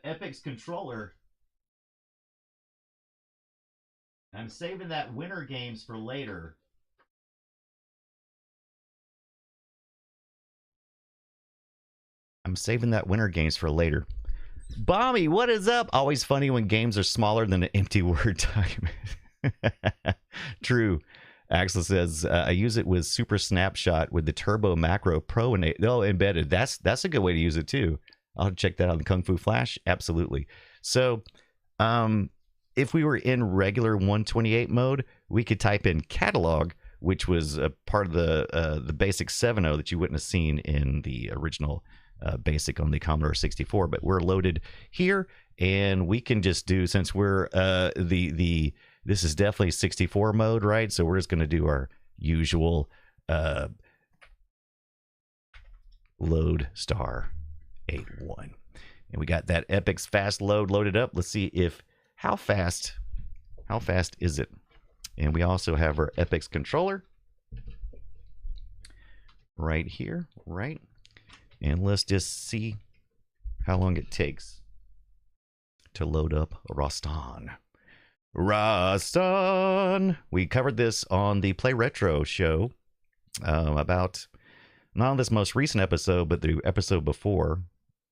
Epic's controller. I'm saving that winter games for later. Bommy, what is up? Always funny when games are smaller than an empty Word document. True. Axel says, I use it with Super Snapshot with the Turbo Macro Pro embedded. That's a good way to use it too. I'll check that out in Kung Fu Flash. Absolutely. So if we were in regular 128 mode, we could type in catalog, which was a part of the basic 7.0 that you wouldn't have seen in the original basic on the Commodore 64. But we're loaded here, and we can just do, since we're this is definitely 64 mode, right? So we're just going to do our usual load star 81. And we got that Epic's fast load loaded up. Let's see how fast is it? And we also have our Epic's controller right here, right? And let's just see how long it takes to load up Ruston. We covered this on the Play Retro show about, not on this most recent episode, but the episode before,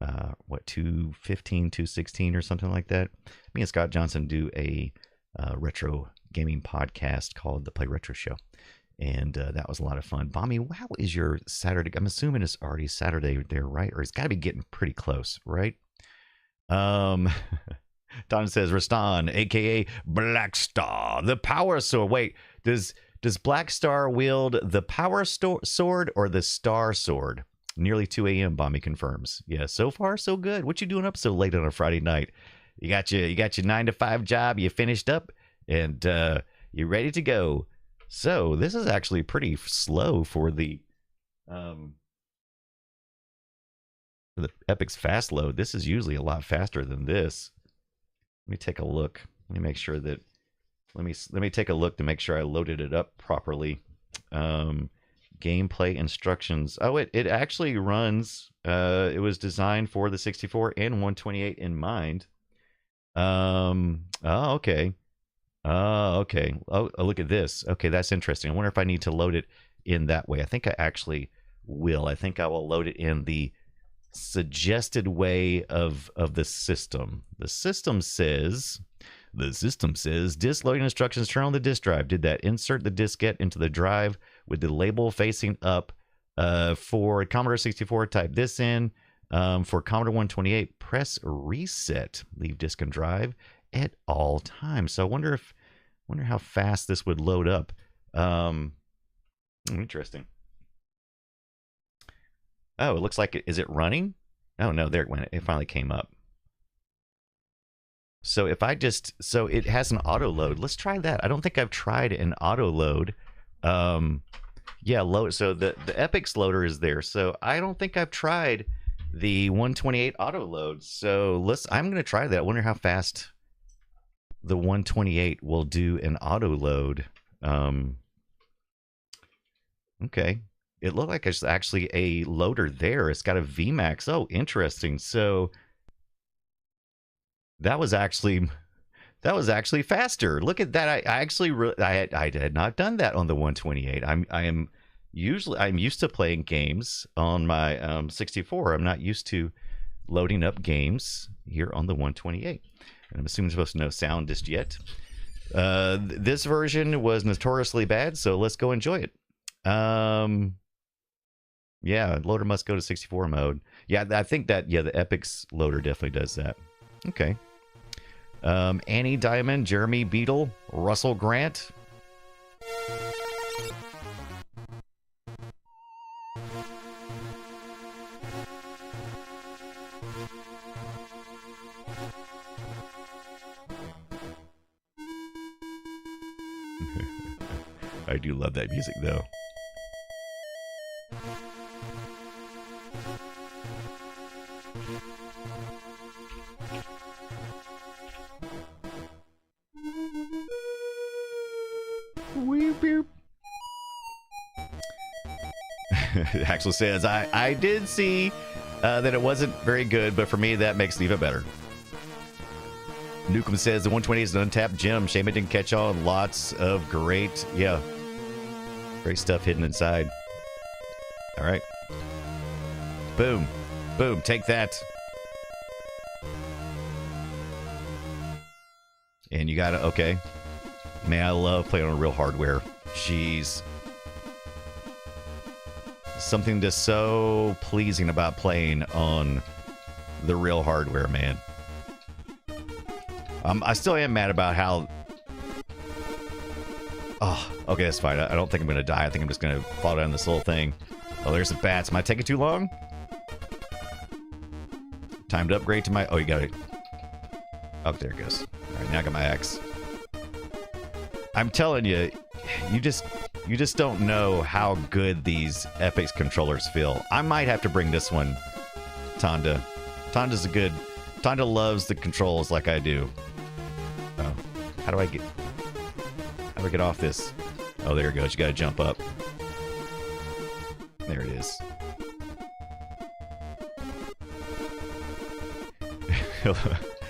215, 216 or something like that. Me and Scott Johnson do a retro gaming podcast called the Play Retro Show. And that was a lot of fun. Bommy, how is your Saturday? I'm assuming it's already Saturday there, right? Or it's got to be getting pretty close, right? Don says, Ruston, a.k.a. Black Star, the power sword. Wait, does Black Star wield the power sword or the star sword? Nearly 2 a.m. Bomby confirms. Yeah, so far so good. What you doing up so late on a Friday night? You got your 9-to-5 job. You finished up, and you're ready to go. So this is actually pretty slow for the Epic's fast load. This is usually a lot faster than this. Let me take a look. Let me make sure that. Let me take a look to make sure I loaded it up properly. Gameplay instructions. Oh, it actually runs. It was designed for the 64 and 128 in mind. Oh, okay. Okay. Oh, look at this. Okay, that's interesting. I wonder if I need to load it in that way. I think I actually will. I think I will load it in the suggested way of the system. The system says disk loading instructions. Turn on the disk drive. Did that. Insert the diskette into the drive with the label facing up. For Commodore 64, type this in. For Commodore 128, press reset. Leave disk and drive at all times. So I wonder how fast this would load up. Interesting. Oh, it looks like is it running? Oh no, there it went. It finally came up. So if I so it has an auto load. Let's try that. I don't think I've tried an auto load. Yeah, load. So the Epic's loader is there. So I don't think I've tried the 128 auto load. So I'm going to try that. I wonder how fast the 128 will do an auto load. Okay. It looked like it's actually a loader there. It's got a VMAX. Oh, interesting. So that was actually faster. Look at that. I had not done that on the 128. I'm used to playing games on my 64. I'm not used to loading up games here on the 128. And I'm assuming I'm supposed to know sound just yet. This version was notoriously bad, so let's go enjoy it. Yeah, loader must go to 64 mode. Yeah, I think that, the Epic's loader definitely does that. Okay. Annie Diamond, Jeremy Beadle, Russell Grant. I do love that music, though. Axel says, I did see that it wasn't very good, but for me, that makes it even better. Newcomb says the 120 is an untapped gem. Shame it didn't catch on. Lots of great stuff hidden inside. All right. Boom. Boom. Take that. And you got to, okay. Man, I love playing on real hardware. Jeez. Something just so pleasing about playing on the real hardware, man. I still am mad about how... Oh, okay, that's fine. I don't think I'm going to die. I think I'm just going to fall down this little thing. Oh, there's the bats. Am I taking too long? Time to upgrade to my... Oh, you got it. Oh, there it goes. All right, now I got my axe. I'm telling you, you just don't know how good these Epic's controllers feel. I might have to bring this one, Tonda. Tonda loves the controls like I do. Oh, how do I get off this? Oh, there it goes. You got to jump up. There it is.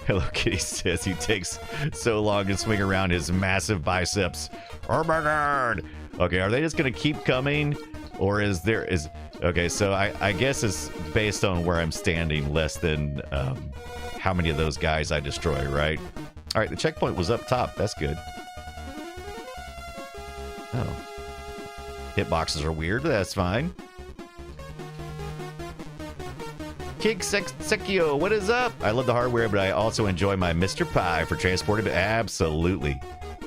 Hello Kitty says he takes so long to swing around his massive biceps. Oh my god! Okay, are they just gonna keep coming, or okay? So I guess it's based on where I'm standing, less than how many of those guys I destroy, right? All right, the checkpoint was up top. That's good. Oh, hitboxes are weird. That's fine. Kick Sekio, what is up? I love the hardware, but I also enjoy my Mr. Pi for transporting. Absolutely.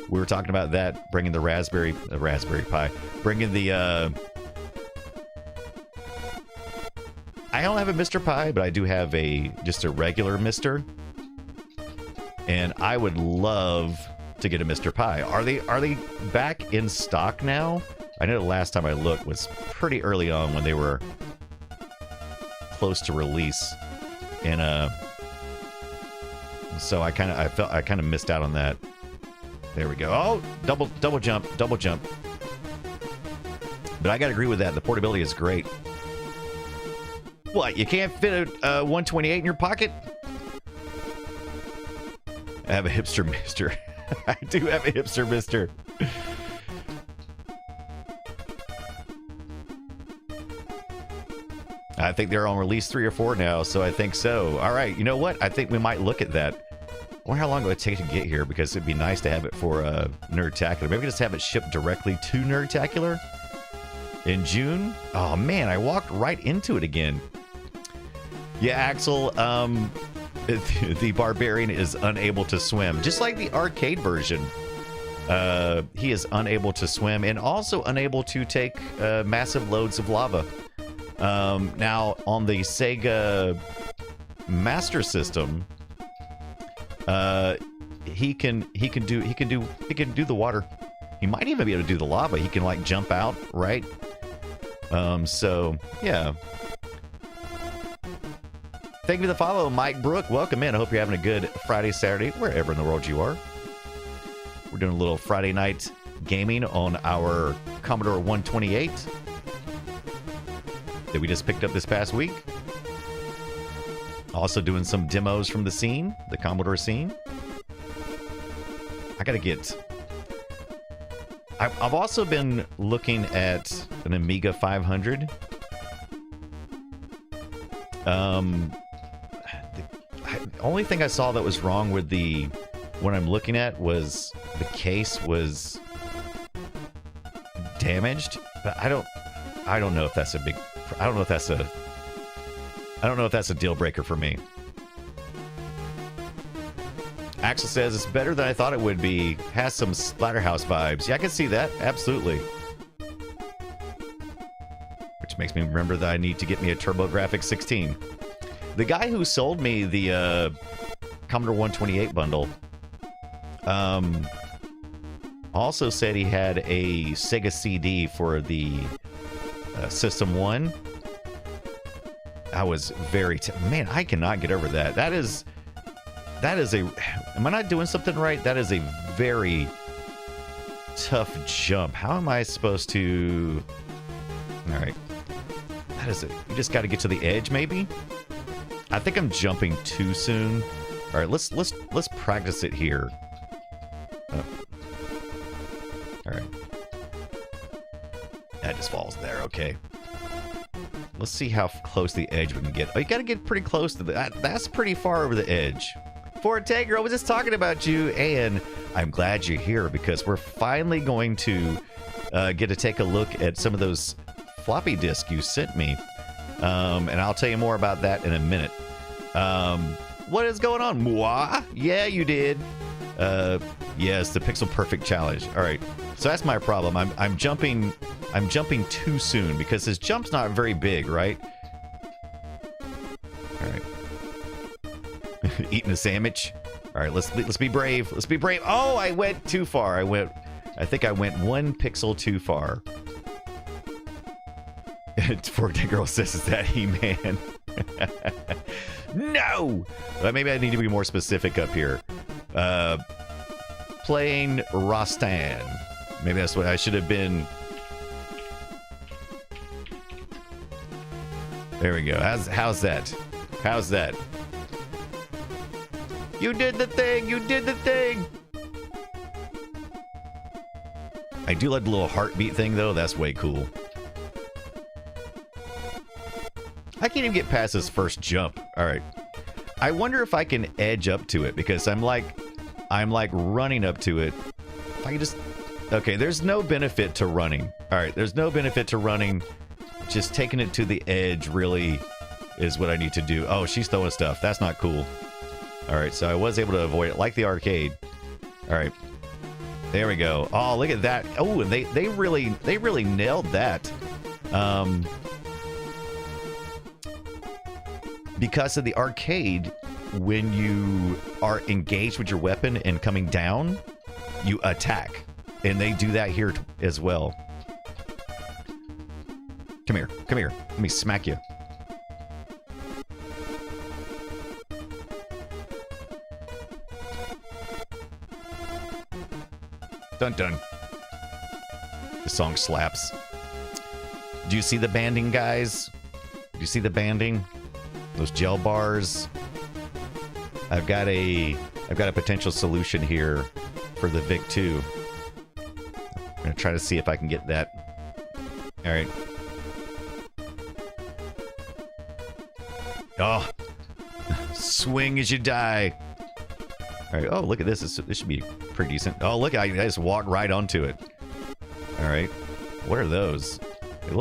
We were talking about that, bringing the Raspberry Pi, bringing the I don't have a Mr. Pi, but I do have just a regular Mr. And I would love to get a Mr. Pi. Are they back in stock now? I know the last time I looked was pretty early on when they were close to release, and so I kind of missed out on that. There we go. Oh, double jump. But I gotta agree with that. The portability is great. What? You can't fit a 128 in your pocket? I have a hipster mister. I do have a hipster mister. I think they're on release 3 or 4 now, so I think so. All right, you know what? I think we might look at that. I wonder how long it would take to get here, because it'd be nice to have it for Nerdtacular. Maybe just have it shipped directly to Nerdtacular in June. Oh man, I walked right into it again. Yeah, Axel, the Barbarian is unable to swim, just like the arcade version. He is unable to swim and also unable to take massive loads of lava. Now on the Sega Master System, he can do the water. He might even be able to do the lava. He can like jump out, right? So yeah. Thank you for the follow, Mike Brook. Welcome in. I hope you're having a good Friday, Saturday, wherever in the world you are. We're doing a little Friday night gaming on our Commodore 128 that we just picked up this past week. Also doing some demos from the scene, the Commodore scene. I gotta get... I've also been looking at an Amiga 500. The only thing I saw that was wrong with what I'm looking at was the case was damaged, but I don't know if that's a big... I don't know if that's a deal breaker for me. Axel says it's better than I thought it would be. Has some Splatterhouse vibes. Yeah, I can see that. Absolutely. Which makes me remember that I need to get me a TurboGrafx 16. The guy who sold me the Commodore 128 bundle also said he had a Sega CD for the System 1. I was very... Man, I cannot get over that. That is a... Am I not doing something right? That is a very tough jump. How am I supposed to... All right. That is it. You just got to get to the edge, maybe? I think I'm jumping too soon. All right, let's practice it here. Oh. All right. That just falls there. Okay. Let's see how close the edge we can get. Oh, you got to get pretty close to that. That's pretty far over the edge. Forte Girl was just talking about you, and I'm glad you're here because we're finally going to get to take a look at some of those floppy disks you sent me. And I'll tell you more about that in a minute. What is going on? Moi? Yeah, you did. Yes, the Pixel Perfect Challenge. All right. So that's my problem. I'm jumping too soon because his jump's not very big, right? All right. Eating a sandwich. All right, let's be brave. Let's be brave. Oh, I went too far. I think I went 1 pixel too far. Forte Girl says, is that He-Man? No! Maybe I need to be more specific up here. Playing Rostan. Maybe that's what I should have been. There we go. How's that? How's that? You did the thing! You did the thing! I do like the little heartbeat thing, though. That's way cool. I can't even get past this first jump. All right. I wonder if I can edge up to it because I'm like running up to it. If I can just... Okay, there's no benefit to running. All right, there's no benefit to running. Just taking it to the edge really is what I need to do. Oh, she's throwing stuff. That's not cool. All right, so I was able to avoid it like the arcade. All right. There we go. Oh, look at that. Oh, and they really nailed that. because of the arcade, when you are engaged with your weapon and coming down, you attack. And they do that here as well. Come here. Come here. Let me smack you. Dun dun. The song slaps. Do you see the banding, guys? Do you see the banding? Those gel bars. I've got a potential solution here for the Vic 2. I'm gonna try to see if I can get that. All right. Oh, swing as you die. All right. Oh, look at this. This should be pretty decent. Oh, look! I just walked right onto it. All right. What are those? They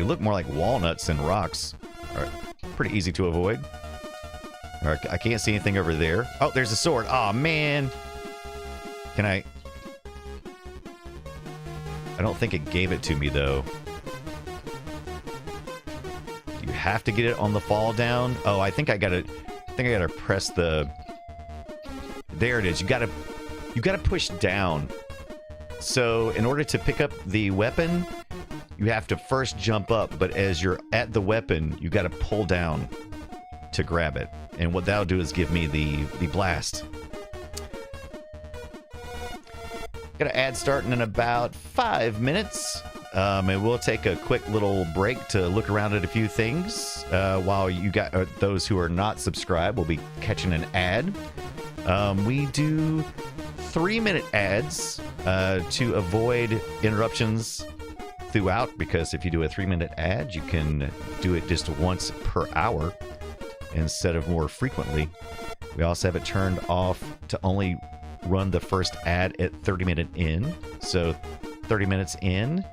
look more like walnuts than rocks. All right. Pretty easy to avoid. All right. I can't see anything over there. Oh, there's a sword. Oh man. Can I? I don't think it gave it to me though. You have to get it on the fall down. Oh, I think I gotta press the. There it is. You gotta push down. So in order to pick up the weapon, you have to first jump up. But as you're at the weapon, you gotta pull down to grab it. And what that'll do is give me the blast. Got an ad starting in about 5 minutes. And we'll take a quick little break to look around at a few things. While you got those who are not subscribed will be catching an ad. We do 3-minute ads to avoid interruptions throughout, because if you do a 3-minute ad, you can do it just once per hour instead of more frequently. We also have it turned off to only run the first ad at 30 minutes in. So 30 minutes in,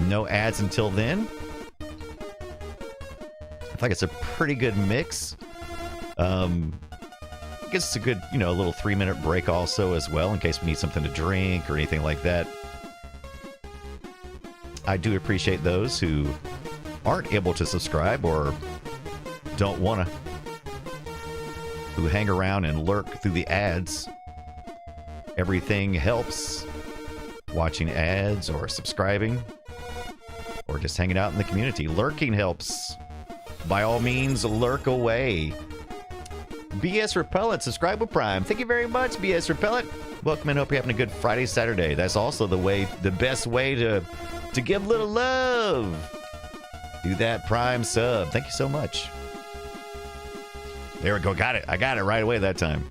no ads until then. I think it's a pretty good mix. I guess it's a good, a little 3-minute break also as well, in case we need something to drink or anything like that. I do appreciate those who aren't able to subscribe or don't want to, who hang around and lurk through the ads. Everything helps. Watching ads or subscribing or just hanging out in the community. Lurking helps. By all means, lurk away. BS Repellent, subscribe with Prime. Thank you very much, BS Repellent. Welcome and hope you're having a good Friday, Saturday. That's also the best way to give a little love. Do that Prime sub. Thank you so much. There we go. Got it. I got it right away that time.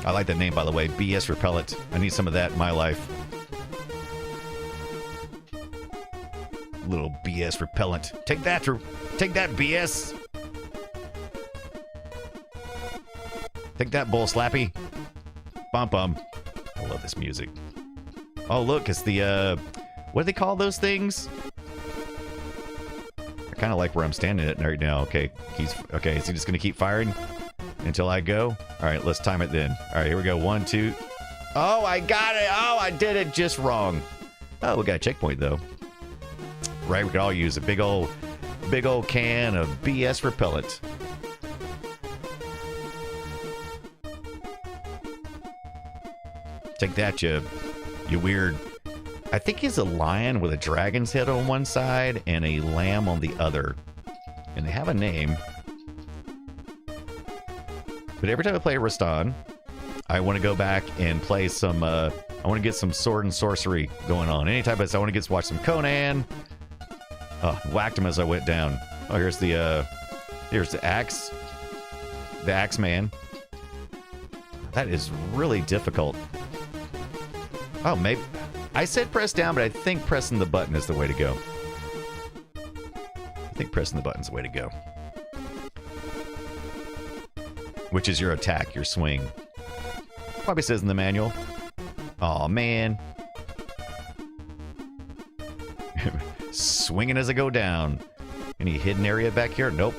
I like that name, by the way. BS Repellent. I need some of that in my life. Little BS Repellent. Take that, BS. Take that, Bull Slappy. Bum bum. I love this music. Oh, look, it's the, what do they call those things? I kind of like where I'm standing at right now. Okay, okay, is he just going to keep firing until I go? All right, let's time it then. All right, here we go. 1, 2. Oh, I got it. Oh, I did it just wrong. Oh, we got a checkpoint, though. Right, we could all use a big old can of BS Repellent. Take that, you weird. I think he's a lion with a dragon's head on one side and a lamb on the other. And they have a name. But every time I play Rastan, I want to go back and play some, I want to get some sword and sorcery going on. Any type of, I want to watch some Conan. Oh, whacked him as I went down. Oh, here's the axe. The axe man. That is really difficult. Oh, maybe. I said press down, but I think pressing the button is the way to go. I think pressing the button's the way to go. Which is your attack, your swing. Probably says in the manual. Aw, man. Swinging as I go down. Any hidden area back here? Nope.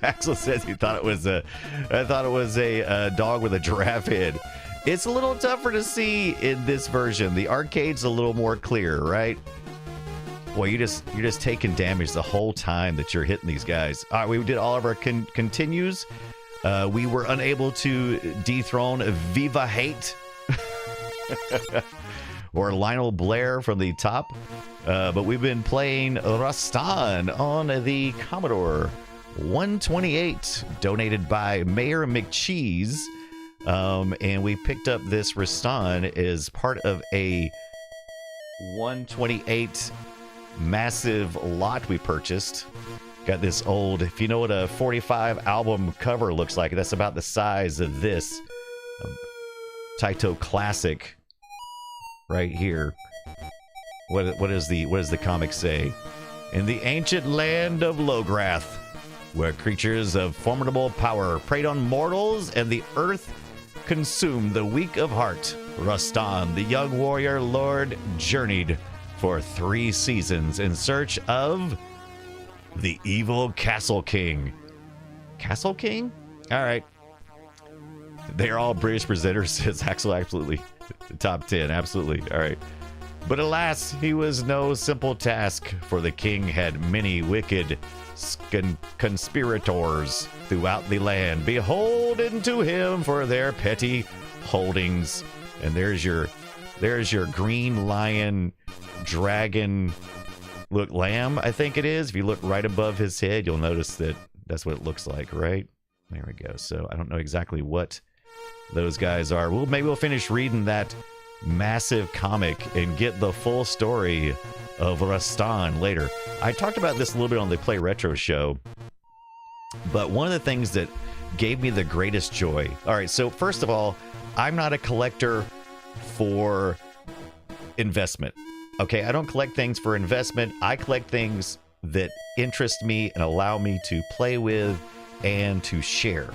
Axel says he thought it was a dog with a giraffe head. It's a little tougher to see in this version. The arcade's a little more clear, right? Boy, you're just taking damage the whole time that you're hitting these guys. All right, we did all of our continues. We were unable to dethrone Viva Hate or Lionel Blair from the top, but we've been playing Rastan on the Commodore 128, donated by MayorMcCheese. And we picked up this Rastan as part of a 128 massive lot we purchased. Got this old, if you know what a 45 album cover looks like, that's about the size of this Taito Classic right here. What does the comic say? In the ancient land of Lograth, where creatures of formidable power preyed on mortals and the earth consumed the weak of heart, Rastan, the young warrior lord, journeyed for 3 seasons in search of the evil Castle King. Castle King? All right. They're all British presenters, says Axel. Absolutely. Top 10, absolutely. All right. But alas, he was no simple task, for the king had many wicked conspirators throughout the land, beholden to him for their petty holdings. And there's your green lion dragon, look, lamb, I think it is. If you look right above his head, you'll notice that that's what it looks like, right? There we go. So I don't know exactly what those guys are. Well, maybe we'll finish reading that massive comic and get the full story of Rastan later. I talked about this a little bit on the Play Retro show, but one of the things that gave me the greatest joy. All right, so first of all, I'm not a collector for investment. Okay, I don't collect things for investment. I collect things that interest me and allow me to play with and to share.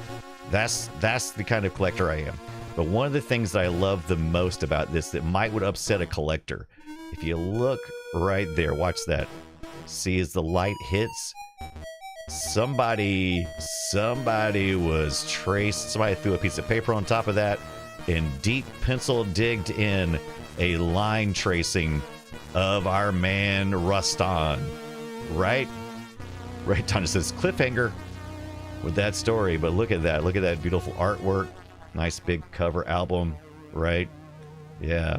That's the kind of collector I am. But one of the things that I love the most about this that would upset a collector, if you look right there, watch that. See, as the light hits, somebody was traced. Somebody threw a piece of paper on top of that and deep pencil digged in a line tracing of our man Rastan. Right? Right, Tanya says cliffhanger with that story, but look at that beautiful artwork. Nice big cover album, right? Yeah.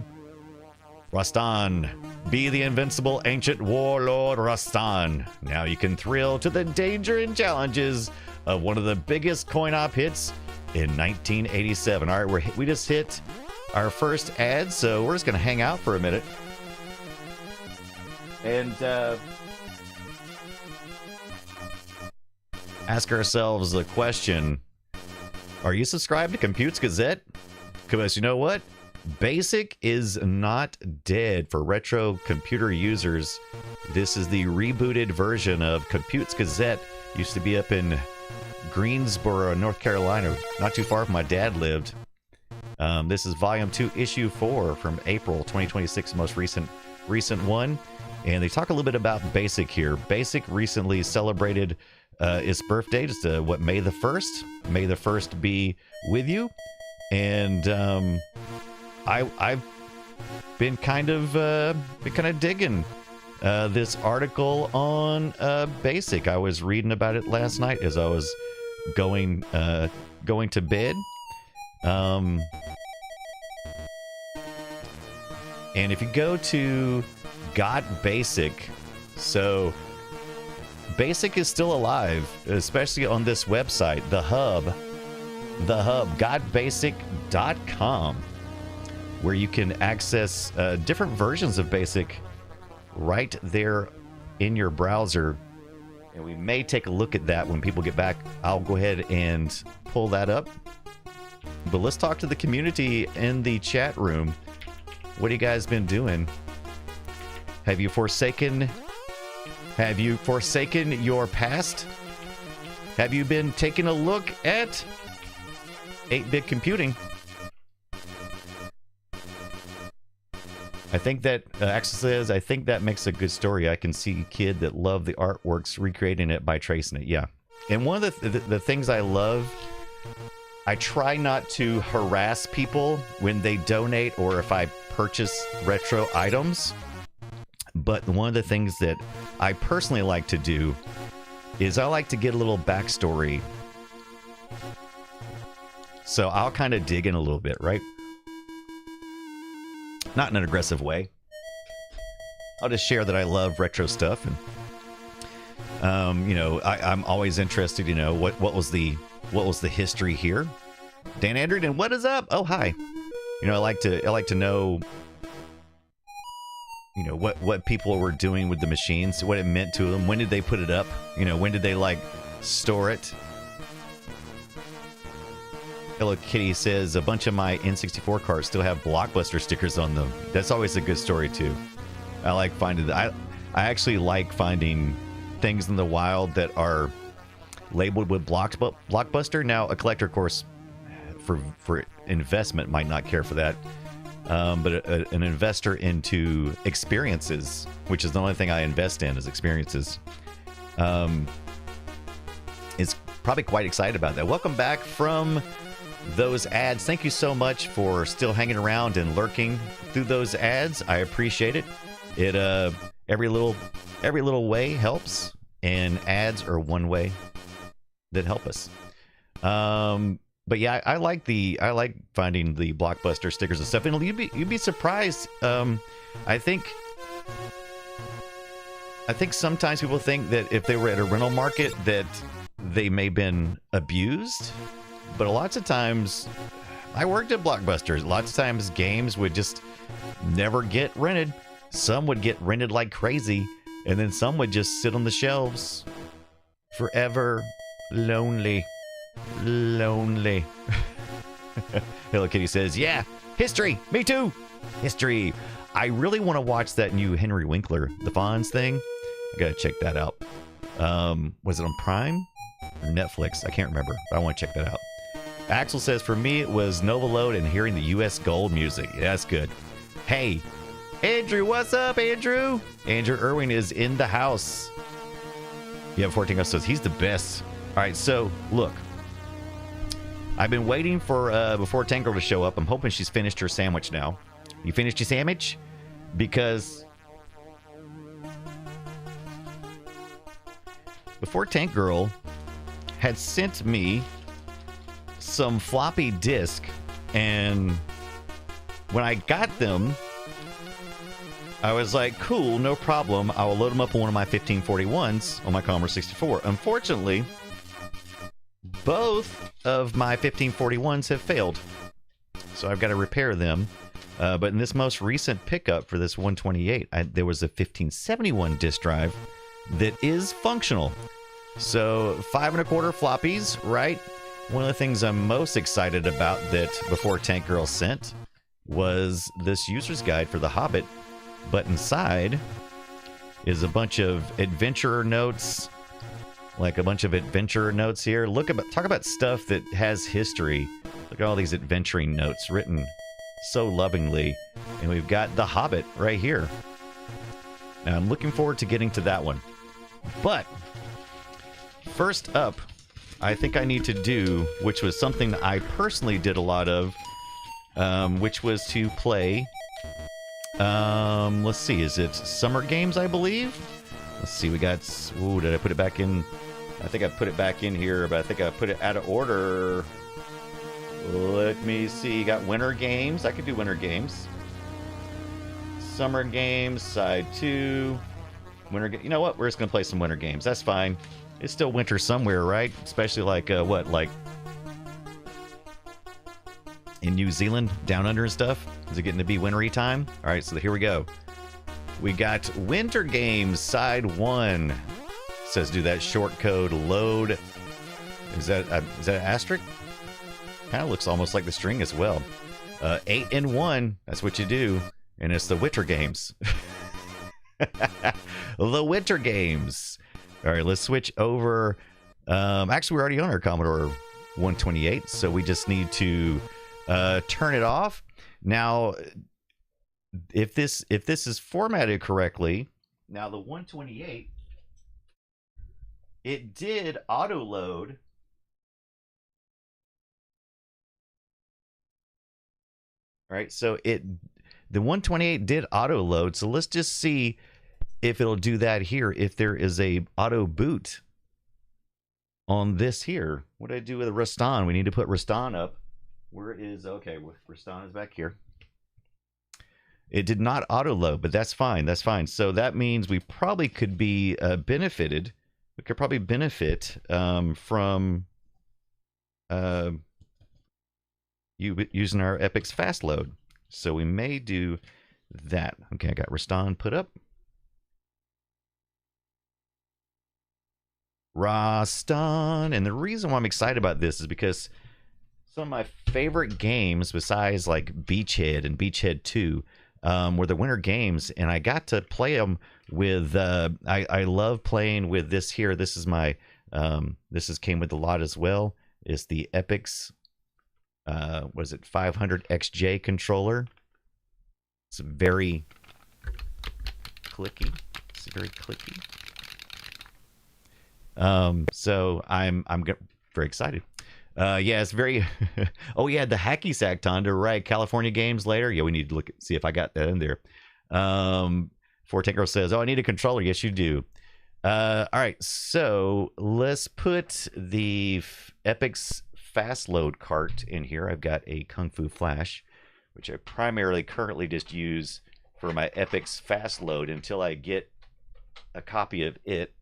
Rastan, be the invincible ancient warlord Rastan. Now you can thrill to the danger and challenges of one of the biggest coin-op hits in 1987. All right, we just hit our first ad, so we're just going to hang out for a minute. And ask ourselves the question, are you subscribed to Compute's Gazette? Because you know what? Basic is not dead for retro computer users. This is the rebooted version of Compute's Gazette. Used to be up in Greensboro, North Carolina, not too far from my dad lived. This is Volume 2, Issue 4 from April 2026, most recent one. And they talk a little bit about Basic here. Basic recently celebrated its birthday, just May the 1st. May the 1st be with you. And I've been kind of digging this article on Basic. I was reading about it last night as I was going to bed. And if you go to Got Basic, so Basic is still alive, especially on this website, the hub, gotbasic.com, where you can access different versions of Basic right there in your browser. And we may take a look at that when people get back. I'll go ahead and pull that up. But let's talk to the community in the chat room. What have you guys been doing? Have you forsaken your past? Have you been taking a look at 8-bit computing? I think that Axel says, I think that makes a good story. I can see a kid that loved the artworks recreating it by tracing it. Yeah. And one of the things I love, I try not to harass people when they donate or if I purchase retro items. But one of the things that I personally like to do is I like to get a little backstory. So I'll kind of dig in a little bit, right? Not in an aggressive way. I'll just share that I love retro stuff, and you know, I'm always interested. You know, what was the history here? Dan Andrew, what is up? Oh, hi. You know, I like to know, you know, what people were doing with the machines, what it meant to them. When did they put it up? You know, when did they like store it? Hello Kitty says a bunch of my N64 carts still have Blockbuster stickers on them. That's always a good story too. I like finding that. I actually like finding things in the wild that are labeled with Blockbuster. Now, a collector, of course, for investment might not care for that, but an investor into experiences, which is the only thing I invest in, is experiences, is probably quite excited about that. Welcome back from those ads. Thank you so much for still hanging around and lurking through those ads. I appreciate it. It every little way helps, and ads are one way that help us. But yeah, I like finding the Blockbuster stickers and stuff. And you'd be surprised. I think sometimes people think that if they were at a rental market that they may have been abused. But lots of times, I worked at Blockbusters. Lots of times games would just never get rented. Some would get rented like crazy, and then some would just sit on the shelves forever. Lonely. Hello Kitty says, yeah, history. Me too. History. I really want to watch that new Henry Winkler, the Fonz thing. I gotta check that out. Was it on Prime or Netflix? I can't remember, but I want to check that out. Axel says, for me, it was Nova Load and hearing the U.S. Gold music. Yeah, that's good. Hey, Andrew, what's up, Andrew? Andrew Irwin is in the house. Yeah, 14 says he's the best. All right, so look, I've been waiting for Before Tank Girl to show up. I'm hoping she's finished her sandwich now. You finished your sandwich? Because Before Tank Girl had sent me some floppy disk, and when I got them, I was like, cool, no problem. I will load them up on one of my 1541s on my Commodore 64. Unfortunately, both of my 1541s have failed, so I've got to repair them. But in this most recent pickup for this 128, there was a 1571 disk drive that is functional. So 5 1/4 floppies, right? One of the things I'm most excited about that Before Tank Girl sent was this user's guide for The Hobbit, but inside is a bunch of adventurer notes, like a bunch of adventurer notes here. Talk about stuff that has history. Look at all these adventuring notes written so lovingly, and we've got The Hobbit right here. Now I'm looking forward to getting to that one, but first up, I think I need to do, which was something I personally did a lot of, which was to play, let's see, is it Summer Games, I believe? Let's see, we got, ooh, did I put it back in? I think I put it back in here, but I think I put it out of order. Let me see, got Winter Games. I could do Winter Games. Summer Games, Side 2. You know what? We're just going to play some Winter Games. That's fine. It's still winter somewhere, right? Especially like, like in New Zealand, down under and stuff? Is it getting to be wintry time? All right, so here we go. We got Winter Games, Side 1. It says do that short code load. Is that an asterisk? Kind of looks almost like the string as well. 8 in 1, that's what you do. And it's the Winter Games. The Winter Games. All right, let's switch over. Actually, we're already on our Commodore 128, so we just need to turn it off. Now, if this is formatted correctly, now the 128, it did auto load. All right, so the 128 did auto load. So let's just see if it'll do that here, if there is a auto boot on this here. What do I do with Rastan? We need to put Rastan up. Where is, okay, Rastan is back here. It did not auto load, but that's fine. That's fine. So that means we probably could be benefited. We could probably benefit from using our Epic's fast load. So we may do that. Okay, I got Rastan put up. Rastan. And the reason why I'm excited about this is because some of my favorite games, besides like Beachhead and Beachhead 2, were the winter games, and I got to play them with. I love playing with this here. This is my. Came with the lot as well. It's the Epic's. Was it 500 XJ controller? It's very clicky. It's very clicky. So I'm very excited. Yeah, it's very. Oh yeah, the hacky sack Tonda, right? California games later. Yeah, we need to see if I got that in there. Fortanker says, "Oh, I need a controller." Yes, you do. All right, so let's put the Epic's fast load cart in here. I've got a Kung Fu Flash, which I primarily currently just use for my Epic's fast load until I get a copy of it.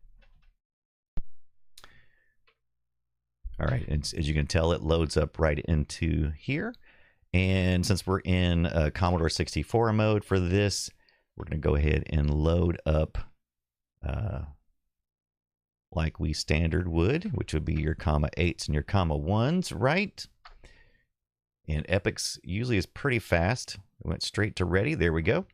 All right, and as you can tell, it loads up right into here. And since we're in Commodore 64 mode for this, we're going to go ahead and load up like we standard would, which would be your comma 8s and your comma 1s, right? And Epic's usually is pretty fast. It went straight to ready. There we go.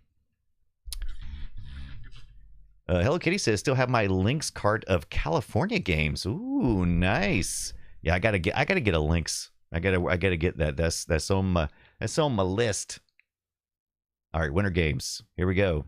Hello Kitty says, still have my Lynx cart of California games. Ooh, nice. Yeah, I gotta get a Lynx. I gotta get that. That's on my list. All right, winter games. Here we go.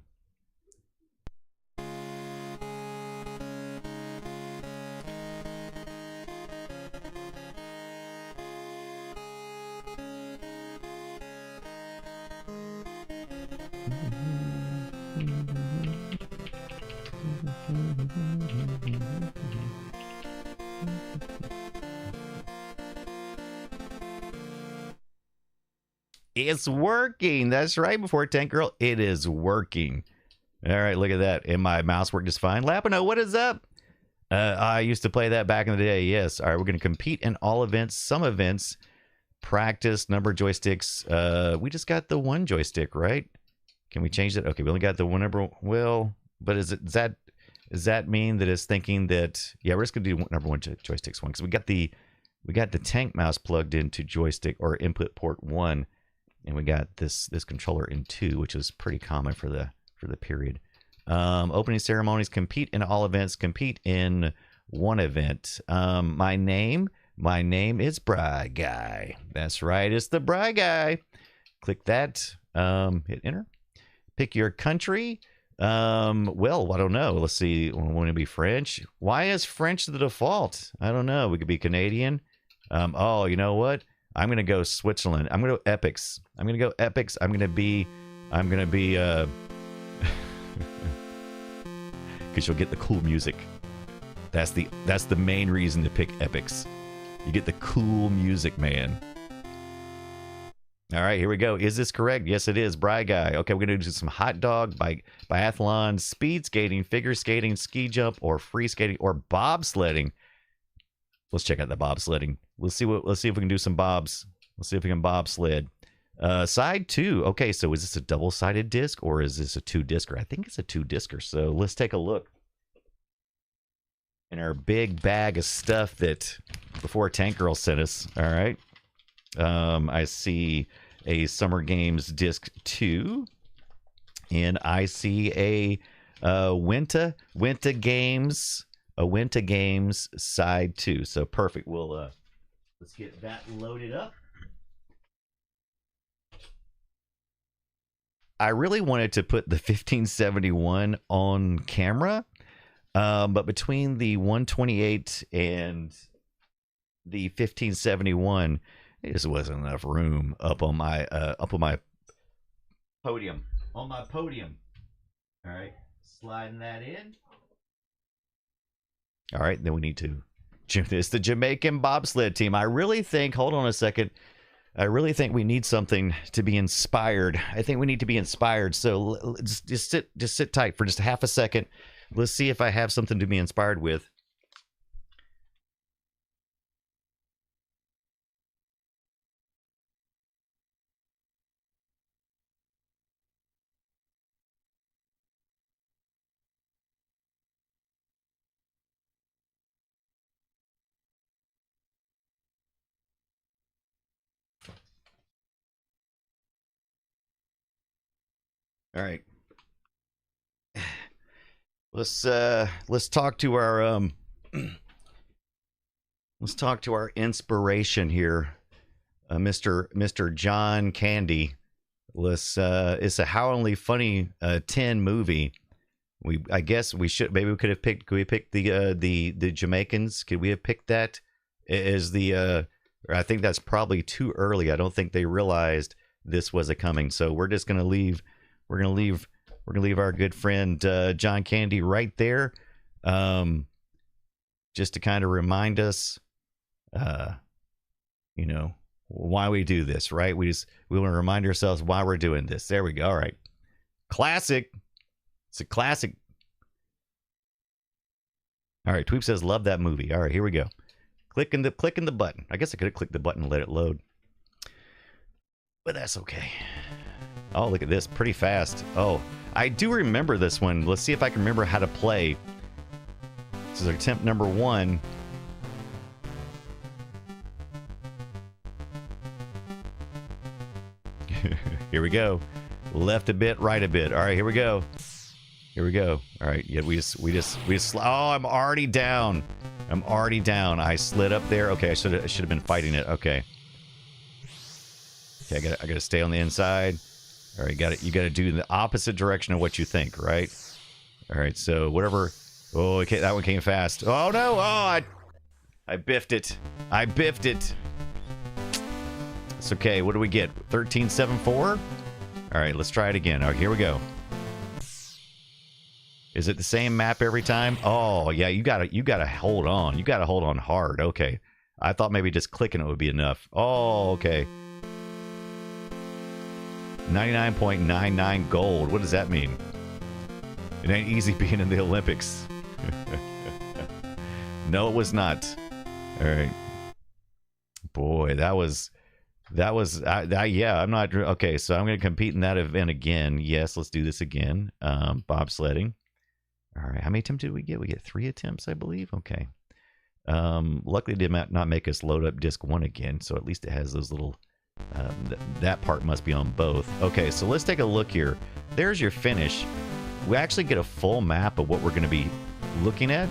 It's working. That's right, before Tank Girl. It is working. All right, look at that. And my mouse worked just fine. Lapino, what is up? I used to play that back in the day. Yes. All right, we're going to compete in all events, some events, practice, number of joysticks. We just got the one joystick, right? Can we change that? Okay, we only got the one number. Well, but does that mean that it's thinking that? Yeah, we're just going to do number one joysticks one because we got the tank mouse plugged into joystick or input port 1. And we got this controller in 2, which is pretty common for the period. Opening ceremonies, compete in all events, compete in one event. My name is Bry Guy. That's right, it's the Bry Guy. Click that. Hit enter. Pick your country. Well, I don't know. Let's see. Want to be French? Why is French the default? I don't know. We could be Canadian. Oh, you know what? I'm gonna go Switzerland. I'm gonna go Epics. I'm gonna go Epics. I'm gonna be because you'll get the cool music. That's the main reason to pick Epics. You get the cool music, man. All right, here we go. Is this correct? Yes, it is. Bry Guy. Okay, we're gonna do some hot dog, biathlon, speed skating, figure skating, ski jump, or free skating, or bobsledding. Let's check out the bobsledding. Let's see if we can do some bobs. Let's see if we can bobsled. Side 2. Okay, so is this a double-sided disc or is this a 2-discer? I think it's a 2-discer. So let's take a look in our big bag of stuff that before Tank Girl sent us. All right. I see a Summer Games disc 2, and I see a Winter Games. A Winter Games side 2. So perfect. We'll let's get that loaded up. I really wanted to put the 1571 on camera, but between the 128 and the 1571, there just wasn't enough room up on my podium. On my podium. All right. Sliding that in. All right, then we need to. It's the Jamaican bobsled team. I really think, hold on a second. I really think we need something to be inspired. I think we need to be inspired. So just sit tight for just half a second. Let's see if I have something to be inspired with. All right. Let's talk to our let's talk to our inspiration here, Mr. John Candy. It's a Howlingly Funny 10 movie. I guess we should, maybe we could have picked. Could we pick the Jamaicans? Could we have picked that as the? I think that's probably too early. I don't think they realized this was a coming. So we're just gonna leave. We're gonna leave our good friend John Candy right there, just to kind of remind us, you know, why we do this, right? We want to remind ourselves why we're doing this. There we go. All right, classic. It's a classic. All right, Tweep says love that movie. All right, here we go. Clicking the button. I guess I could have clicked the button and let it load, but that's okay. Oh, look at this, pretty fast. Oh, I do remember this one. Let's see if I can remember how to play. This is attempt number 1. Here we go. Left a bit, right a bit. All right, here we go. Here we go. All right, yeah, we just. Oh, I'm already down. I slid up there. Okay, I should have been fighting it. Okay. Okay, I gotta stay on the inside. All right, you got to do the opposite direction of what you think, right? All right, so whatever. Oh, okay, that one came fast. Oh no! Oh, I biffed it. I biffed it. It's okay. What do we get? 1374. All right, let's try it again. All right, here we go. Is it the same map every time? Oh yeah, you gotta hold on. You gotta hold on hard. Okay, I thought maybe just clicking it would be enough. Oh, okay. 99.99 gold. What does that mean? It ain't easy being in the Olympics. No, it was not. All right. Boy, that was yeah, I'm not okay, so I'm going to compete in that event again. Yes, let's do this again. Bobsledding. All right. How many attempts did we get? We get 3 attempts, I believe. Okay. Luckily it did not make us load up disc 1 again, so at least it has those little that part must be on both. Okay, so let's take a look here. There's your finish. We actually get a full map of what we're going to be looking at.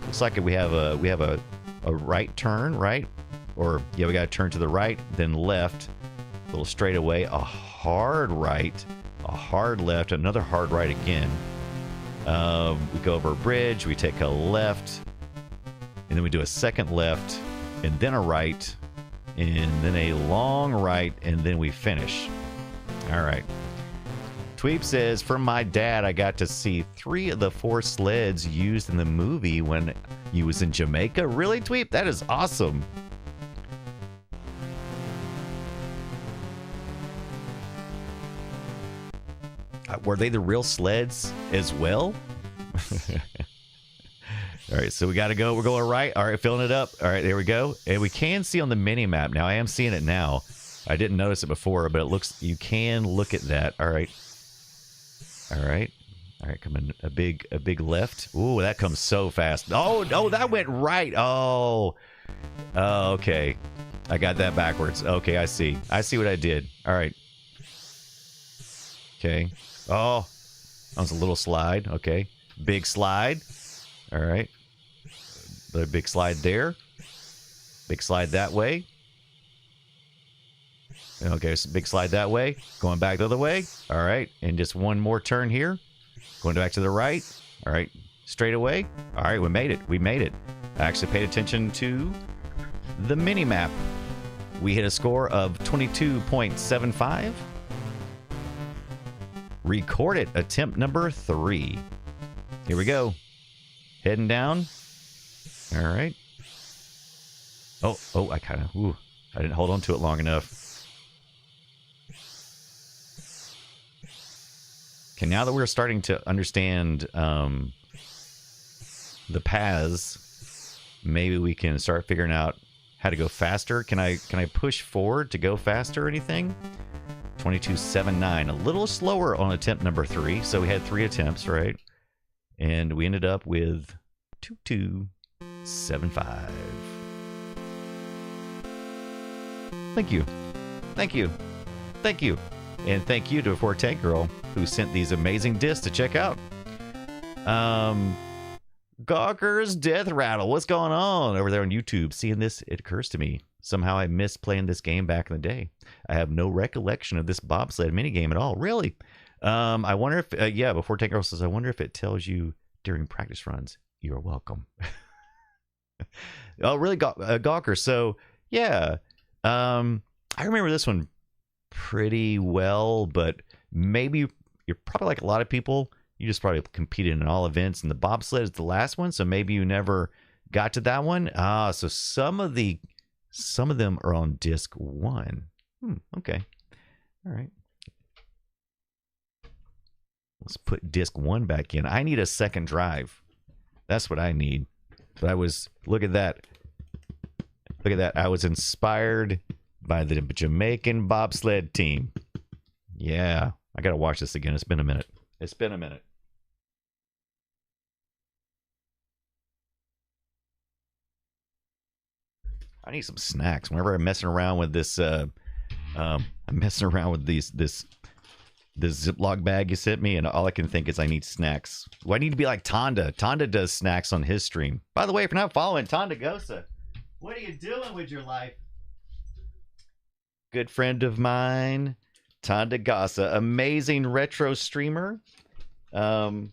Looks like we have a right turn, right? Or yeah, we got to turn to the right, then left, a little straight away, a hard right, a hard left, another hard right again. We go over a bridge, we take a left, and then we do a second left, and then a right, and then a long right, and then we finish. All right. Tweep says, from my dad, I got to see 3 of the 4 sleds used in the movie when he was in Jamaica. Really, Tweep? That is awesome. Were they the real sleds as well? All right, so we got to go. We're going right. All right, filling it up. All right, there we go. And we can see on the mini map now. I am seeing it now. I didn't notice it before, but it looks, you can look at that. All right. All right. All right, coming a big left. Ooh, that comes so fast. Oh, no, that went right. Oh, okay. I got that backwards. Okay, I see. I see what I did. All right. Okay. Oh, that was a little slide. Okay. Big slide. All right. The big slide there. Big slide that way. Okay, so big slide that way. Going back the other way. All right. And just one more turn here. Going back to the right. All right. Straight away. All right. We made it. We made it. I actually paid attention to the mini map. We hit a score of 22.75. Recorded attempt number 3. Here we go. Heading down. All right. Oh, I didn't hold on to it long enough. Okay, now that we're starting to understand the paths, maybe we can start figuring out how to go faster. Can I push forward to go faster or anything? 2279, a little slower on attempt number 3. So we had 3 attempts, right? And we ended up with 2275. Thank you. Thank you. Thank you. And thank you to Forte Girl who sent these amazing discs to check out. Gawker's Death Rattle. What's going on over there on YouTube? Seeing this, it occurs to me. Somehow I missed playing this game back in the day. I have no recollection of this bobsled minigame at all. Really? I wonder if, before Tank Girl says, I wonder if it tells you during practice runs. You're welcome. Oh, really, Gawker? So, yeah. I remember this one pretty well, but maybe you're probably like a lot of people. You just probably competed in all events, and the bobsled is the last one, so maybe you never got to that one. So some of them are on disc 1. Okay. All right. Let's put disc 1 back in. I need a second drive. That's what I need. But look at that. Look at that. I was inspired by the Jamaican bobsled team. Yeah. I got to watch this again. It's been a minute. It's been a minute. I need some snacks. Whenever I'm messing around with this, I'm messing around with this Ziploc bag you sent me, and all I can think is I need snacks. Well, I need to be like Tonda. Tonda does snacks on his stream. By the way, if you're not following Tonda Gosa, what are you doing with your life? Good friend of mine, Tonda Gosa, amazing retro streamer, and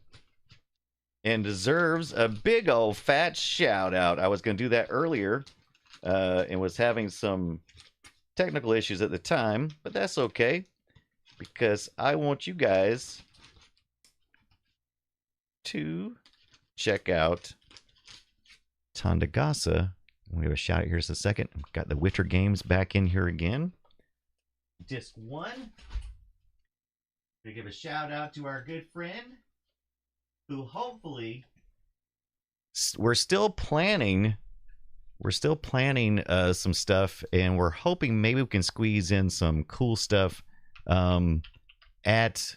deserves a big old fat shout out. I was going to do that earlier. And was having some technical issues at the time, but that's okay because I want you guys to check out Tondagasa. We have a shout out here in a second. We've got the Witcher games back in here again. Disc 1. We give a shout out to our good friend who hopefully we're still planning some stuff, and we're hoping maybe we can squeeze in some cool stuff at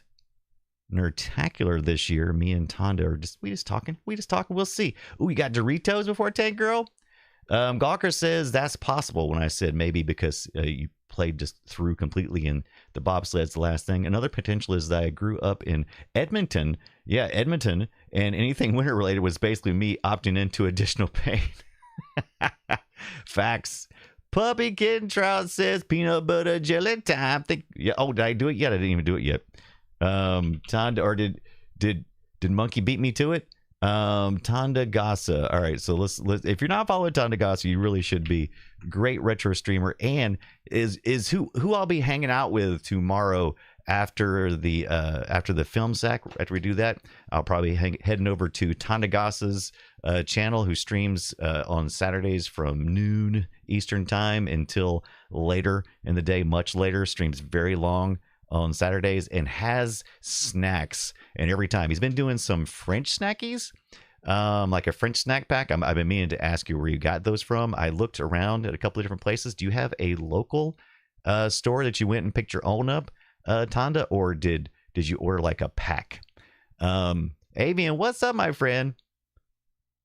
Nerdtacular this year. Me and Tonda are just talking. We'll see. Ooh, you got Doritos before Tank Girl? Gawker says that's possible when I said maybe because you played just through completely and the bobsled's the last thing. Another potential is that I grew up in Edmonton. Yeah, Edmonton, and anything winter related was basically me opting into additional pain. Facts. Puppy Kitten Trout says peanut butter jelly time. Did I do it yet? I didn't even do it yet. Tonda, or did Monkey beat me to it? Tonda Gasa. All right, so let's if you're not following Tonda Gasa, you really should be. Great retro streamer, and is who I'll be hanging out with tomorrow after the film sack. After we do that, I'll probably heading over to Tonda Gasa's channel, who streams on Saturdays from noon Eastern time until later in the day, much later. Streams very long on Saturdays and has snacks. And every time he's been doing some French snackies, like a French snack pack. I've been meaning to ask you where you got those from. I looked around at a couple of different places. Do you have a local store that you went and picked your own up, Tonda, or did you order like a pack? Avian, what's up, my friend?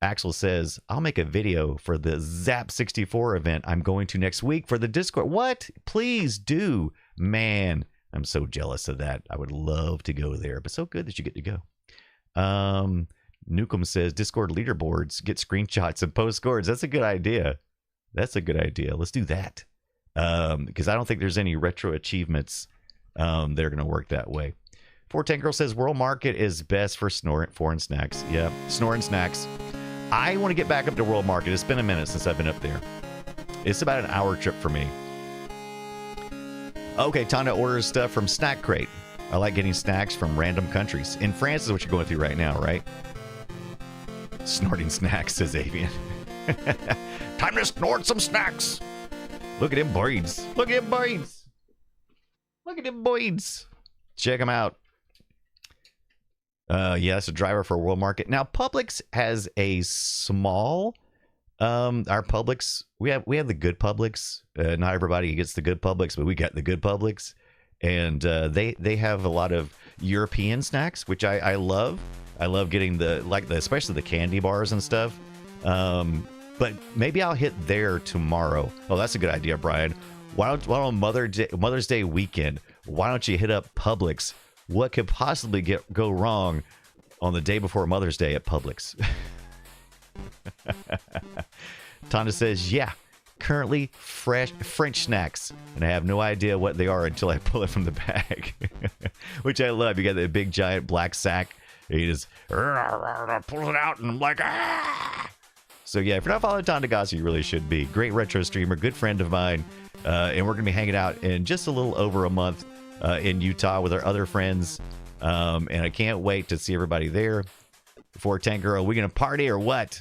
Axel says, I'll make a video for the Zap 64 event I'm going to next week for the Discord. What? Please do. Man, I'm so jealous of that. I would love to go there, but so good that you get to go. Nukem says, Discord leaderboards, get screenshots and post scores. That's a good idea. That's a good idea. Let's do that. Because I don't think there's any retro achievements that are going to work that way. 410 Girl says, World Market is best for foreign snacks. Yeah, snoring snacks. I want to get back up to World Market. It's been a minute since I've been up there. It's about an hour trip for me. Okay, time to order stuff from Snack Crate. I like getting snacks from random countries. In France is what you're going through right now, right? Snorting snacks, says Avian. Time to snort some snacks. Look at them birds. Look at them birds. Look at them birds. Check them out. Yeah, it's a driver for World Market. Now, Publix has a small, our Publix, we have the good Publix. Not everybody gets the good Publix, but we got the good Publix. And they have a lot of European snacks, which I love. I love getting especially the candy bars and stuff. But maybe I'll hit there tomorrow. Oh, that's a good idea, Brian. Why don't on Mother's Day weekend, why don't you hit up Publix? What could possibly go wrong on the day before Mother's Day at Publix? Tonda says, yeah, currently French snacks, and I have no idea what they are until I pull it from the bag. Which I love. You got that big giant black sack, and you just pull it out, and I'm like, ah! So yeah, if you're not following Tonda Gassi, you really should be. Great retro streamer, good friend of mine, and we're going to be hanging out in just a little over a month in Utah with our other friends, and I can't wait to see everybody there. Before Tank Girl, we going to party or what?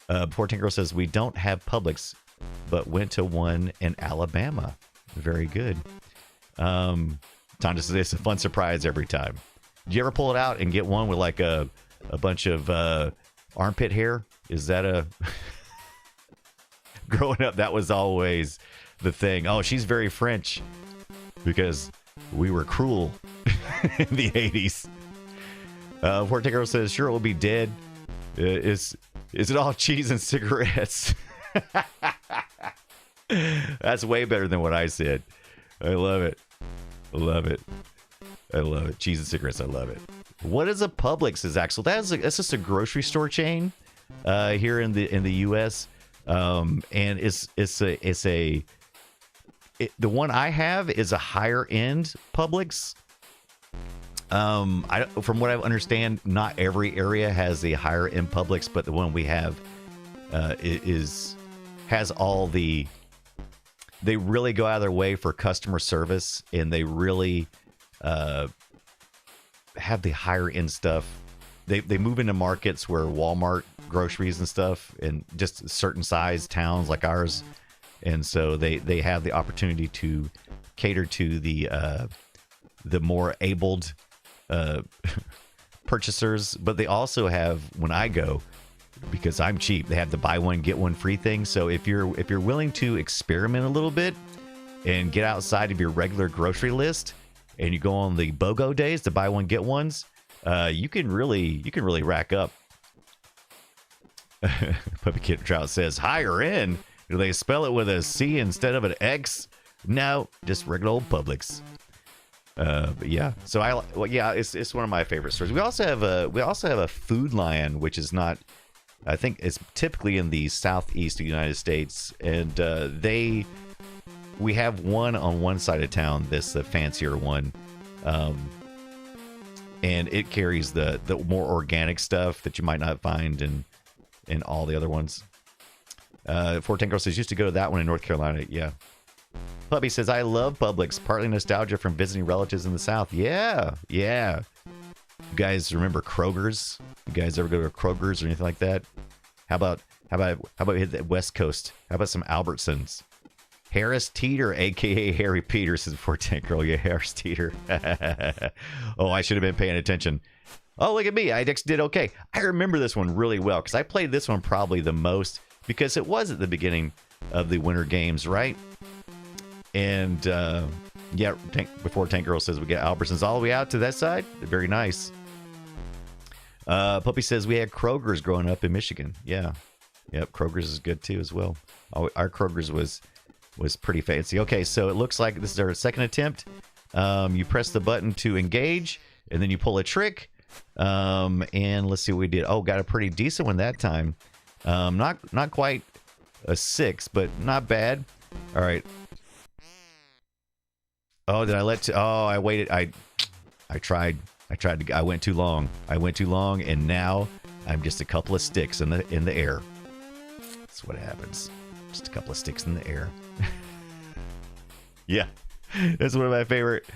Before Tank Girl says, we don't have Publix, but went to one in Alabama. Very good. Tonda says, it's a fun surprise every time. Do you ever pull it out and get one with like a bunch of armpit hair? Is that a... Growing up, that was always the thing. Oh, she's very French because we were cruel in the 80s. Forte says, sure, it will be dead. Is it all cheese and cigarettes? That's way better than what I said. I love it. I love it. I love it. Cheese and cigarettes. I love it. What is a Publix? Is Axel? That's just a grocery store chain here in the U.S. And the one I have is a higher end Publix. From what I understand, not every area has a higher end Publix, but the one we have has all the. They really go out of their way for customer service, and they really have the higher end stuff. They move into markets where Walmart groceries and stuff, and just certain size towns like ours, and so they have the opportunity to cater to the more abled purchasers. But they also have, when I go, because I'm cheap, they have the buy one get one free thing. So if you're willing to experiment a little bit and get outside of your regular grocery list, and you go on the BOGO days, the buy one get ones, you can really rack up. Puppy Kid Trout says, higher end? Do they spell it with a C instead of an X? No, just regular old Publix. But yeah, so it's one of my favorite stores. We also have a Food Lion, which is not, I think it's typically in the southeast of the United States, and we have one on one side of town, the fancier one, and it carries the more organic stuff that you might not find in all the other ones. Fort Tango says, used to go to that one in North Carolina. Yeah. Puppy says, I love Publix, partly nostalgia from visiting relatives in the South. Yeah. You guys remember Kroger's? You guys ever go to Kroger's or anything like that? How about we hit the West Coast? How about some Albertsons? Harris Teeter, aka Harry Peters, is Fort Tango. Yeah, Harris Teeter. Oh, I should have been paying attention. Oh, look at me. I just did okay. I remember this one really well because I played this one probably the most because it was at the beginning of the Winter Games, right? And yeah, before Tank Girl says we get Albertsons all the way out to that side. They're very nice. Puppy says we had Kroger's growing up in Michigan. Yeah. Yep, Kroger's is good too as well. Our Kroger's was pretty fancy. Okay, so it looks like this is our second attempt. You press the button to engage, and then you pull a trick. And let's see what we did. Oh, got a pretty decent one that time. Not quite a 6, but not bad. All right. Oh, did I I waited. I tried to. I went too long. And now I'm just a couple of sticks in the air. That's what happens. Just a couple of sticks in the air. Yeah, that's one of my favorite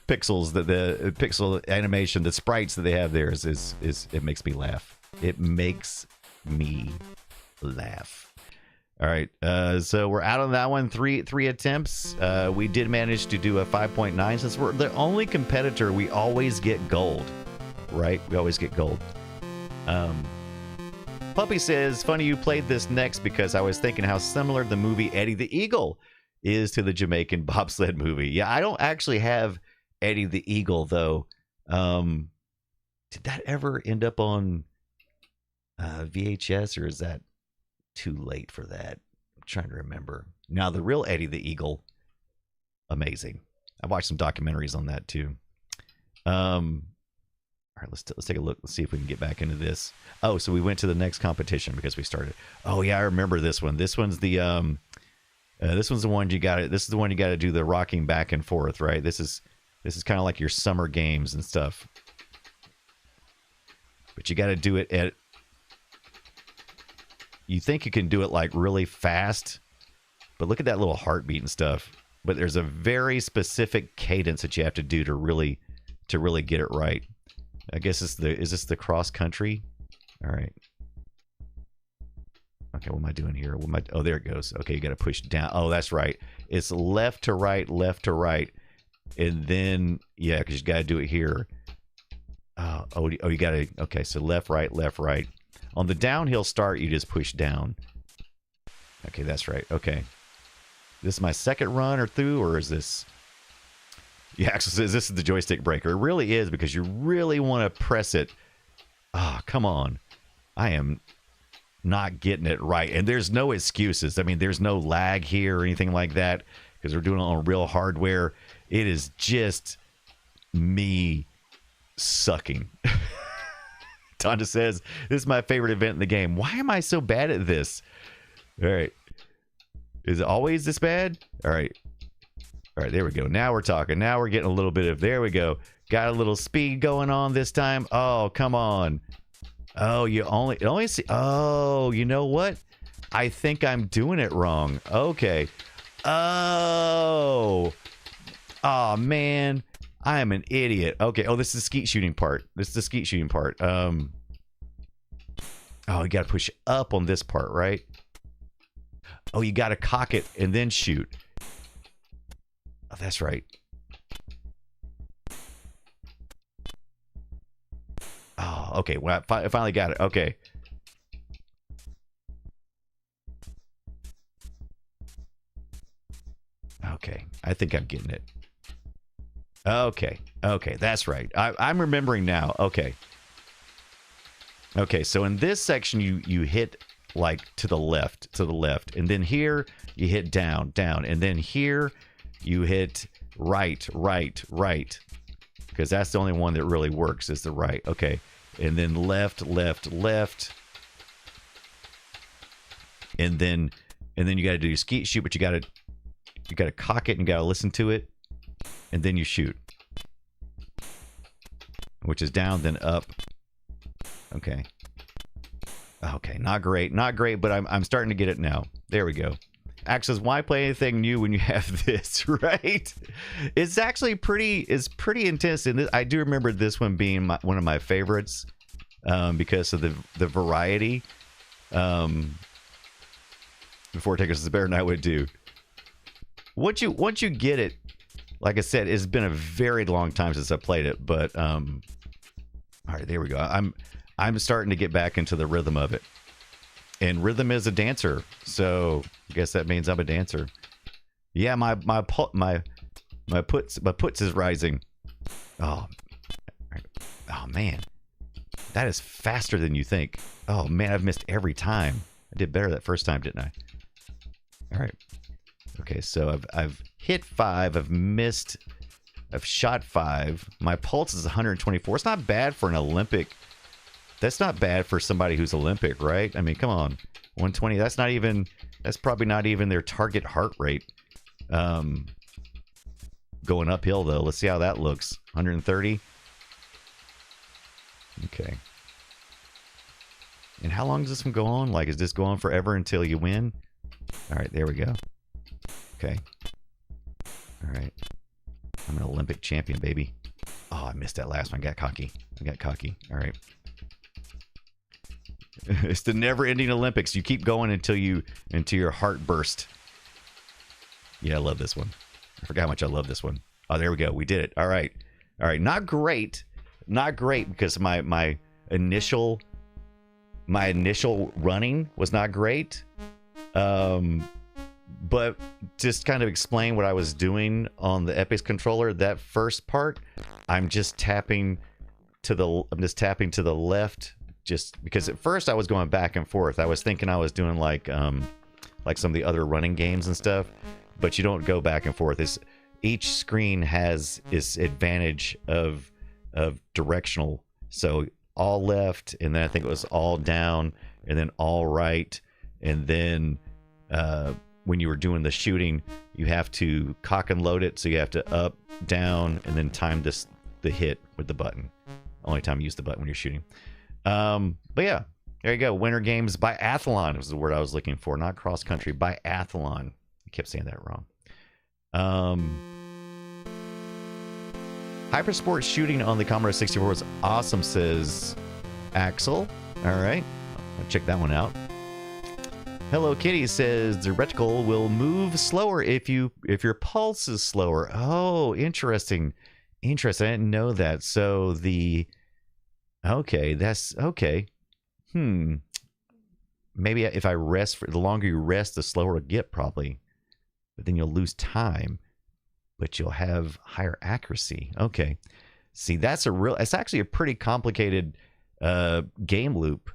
pixels that the pixel animation, the sprites that they have there is it makes me laugh. It makes me laugh. All right, so we're out on that one. Three attempts. We did manage to do a 5.9. Since we're the only competitor, we always get gold, right? We always get gold. Puppy says, funny you played this next because I was thinking how similar the movie Eddie the Eagle is to the Jamaican bobsled movie. Yeah, I don't actually have Eddie the Eagle, though. Did that ever end up on VHS, or is that too late for that? I'm trying to remember. Now, the real Eddie the Eagle, amazing. I watched some documentaries on that, too. All right, let's take a look. Let's see if we can get back into this. Oh, so we went to the next competition because we started. Oh yeah, I remember this one. This one's the one you got. This is the one you got to do the rocking back and forth, right? This is kind of like your summer games and stuff. But you got to do it at. You think you can do it like really fast, but look at that little heartbeat and stuff. But there's a very specific cadence that you have to do to really get it right. I guess is this the cross country? All right. Okay, what am I doing here? Oh, there it goes. Okay, you got to push down. Oh, that's right. It's left to right, and then yeah, because you got to do it here. You got to. Okay, so left, right. On the downhill start, you just push down. Okay, that's right. Okay, this is my second run or through, or is this? Yeah, actually, this is the joystick breaker. It really is, because you really want to press it. Ah, oh, come on. I am not getting it right. And there's no excuses. I mean, there's no lag here or anything like that, because we're doing it on real hardware. It is just me sucking. Tonda says, this is my favorite event in the game. Why am I so bad at this? All right. Is it always this bad? All right. All right, there we go. Now we're talking. Now we're getting a little bit of, there we go. Got a little speed going on this time. Oh, come on. Oh, you only see, oh, you know what? I think I'm doing it wrong. Okay. Oh, man. I am an idiot. Okay. Oh, this is the skeet shooting part. Oh, you got to push up on this part, right? Oh, you got to cock it and then shoot. Oh, that's right. Oh, okay. Well, I finally got it. Okay. Okay. I think I'm getting it. Okay. Okay. That's right. I'm remembering now. Okay. Okay. So in this section, you hit like to the left. And then here you hit down. And then here you hit right. Because that's the only one that really works is the right. Okay. And then left. And then you got to do your skeet shoot, but you got to cock it and got to listen to it. And then you shoot. Which is down, then up. Okay. Okay, not great, but I'm starting to get it now. There we go. Axe says, why play anything new when you have this, right? It's actually pretty intense. And I do remember this one being one of my favorites because of the variety. Before Take Us better than I would do. Once you get it, like I said, it's been a very long time since I played it, but all right, there we go. I'm starting to get back into the rhythm of it. And rhythm is a dancer, so I guess that means I'm a dancer. Yeah, my puts is rising. Oh man, that is faster than you think. Oh man, I've missed every time. I did better that first time, didn't I? All right. Okay, so I've hit 5. I've shot 5. My pulse is 124. It's not bad for an Olympic. That's not bad for somebody who's Olympic, right? I mean, come on. 120, that's probably not even their target heart rate. Going uphill, though. Let's see how that looks. 130. Okay. And how long does this one go on? Like, is this going forever until you win? All right, there we go. Okay. All right. I'm an Olympic champion, baby. Oh, I missed that last one. I got cocky. All right. It's the never-ending Olympics. You keep going until your heart burst. Yeah, I love this one. I forgot how much I love this one. Oh, there we go. We did it. All right. Not great. Not great because my initial running was not great. But just kind of explain what I was doing on the Epix controller. That first part, I'm just tapping to the left, just because at first I was going back and forth. I was thinking I was doing like some of the other running games and stuff, but you don't go back and forth. Each screen has its advantage of directional. So all left, and then I think it was all down, and then all right, and then when you were doing the shooting, you have to cock and load it, so you have to up, down, and then time the hit with the button. Only time you use the button when you're shooting. But yeah, there you go. Winter Games Biathlon was the word I was looking for, not cross country. Biathlon. I kept saying that wrong. Hypersport shooting on the Commodore 64 was awesome, says Axel. All right, I'll check that one out. Hello Kitty says the reticle will move slower if your pulse is slower. Oh, interesting. I didn't know that. So that's okay. Maybe if I rest, the longer you rest, the slower it'll get probably. But then you'll lose time, but you'll have higher accuracy. Okay. See, it's actually a pretty complicated game loop.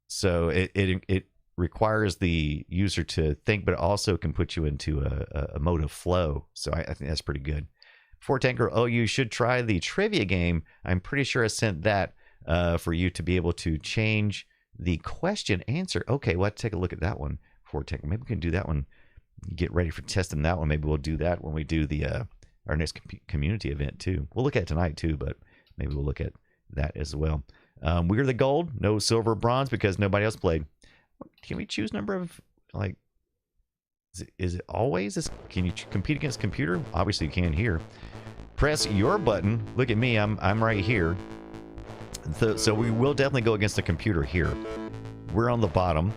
So it requires the user to think, but it also can put you into a mode of flow. So I think that's pretty good. Fort Tanker, you should try the trivia game. I'm pretty sure I sent that for you to be able to change the question answer. Okay, we'll have to take a look at that one. Fort Tanker, maybe we can do that one. Get ready for testing that one. Maybe we'll do that when we do the our next community event too. We'll look at it tonight too, but maybe we'll look at that as well. We're the gold, no silver, bronze because nobody else played. Can we choose number of, like, is it always? Can you compete against computer? Obviously you can here. Press your button. Look at me, I'm right here. So we will definitely go against the computer here. We're on the bottom.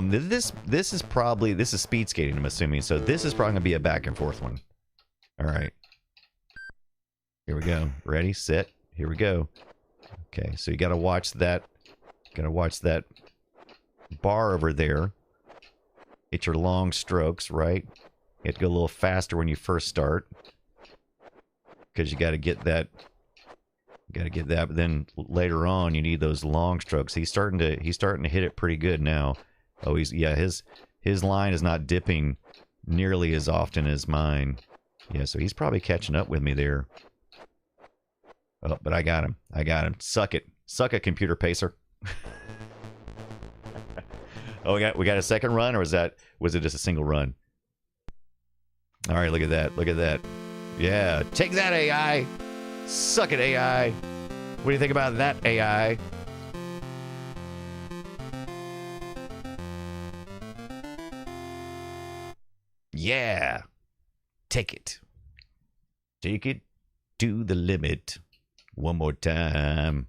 This is speed skating, I'm assuming. So this is probably gonna be a back and forth one. All right. Here we go. Ready, set, here we go. Okay, so you gotta watch that. Bar over there. It's your long strokes, right? You have to go a little faster when you first start, because you got to get that. But then later on, you need those long strokes. He's starting to hit it pretty good now. Oh, his line is not dipping nearly as often as mine. Yeah, so he's probably catching up with me there. Oh, but I got him. Suck it, computer pacer. Oh, we got a second run, or was it just a single run? All right, look at that. Yeah, take that, AI. Suck it, AI. What do you think about that, AI? Yeah. Take it to the limit. One more time.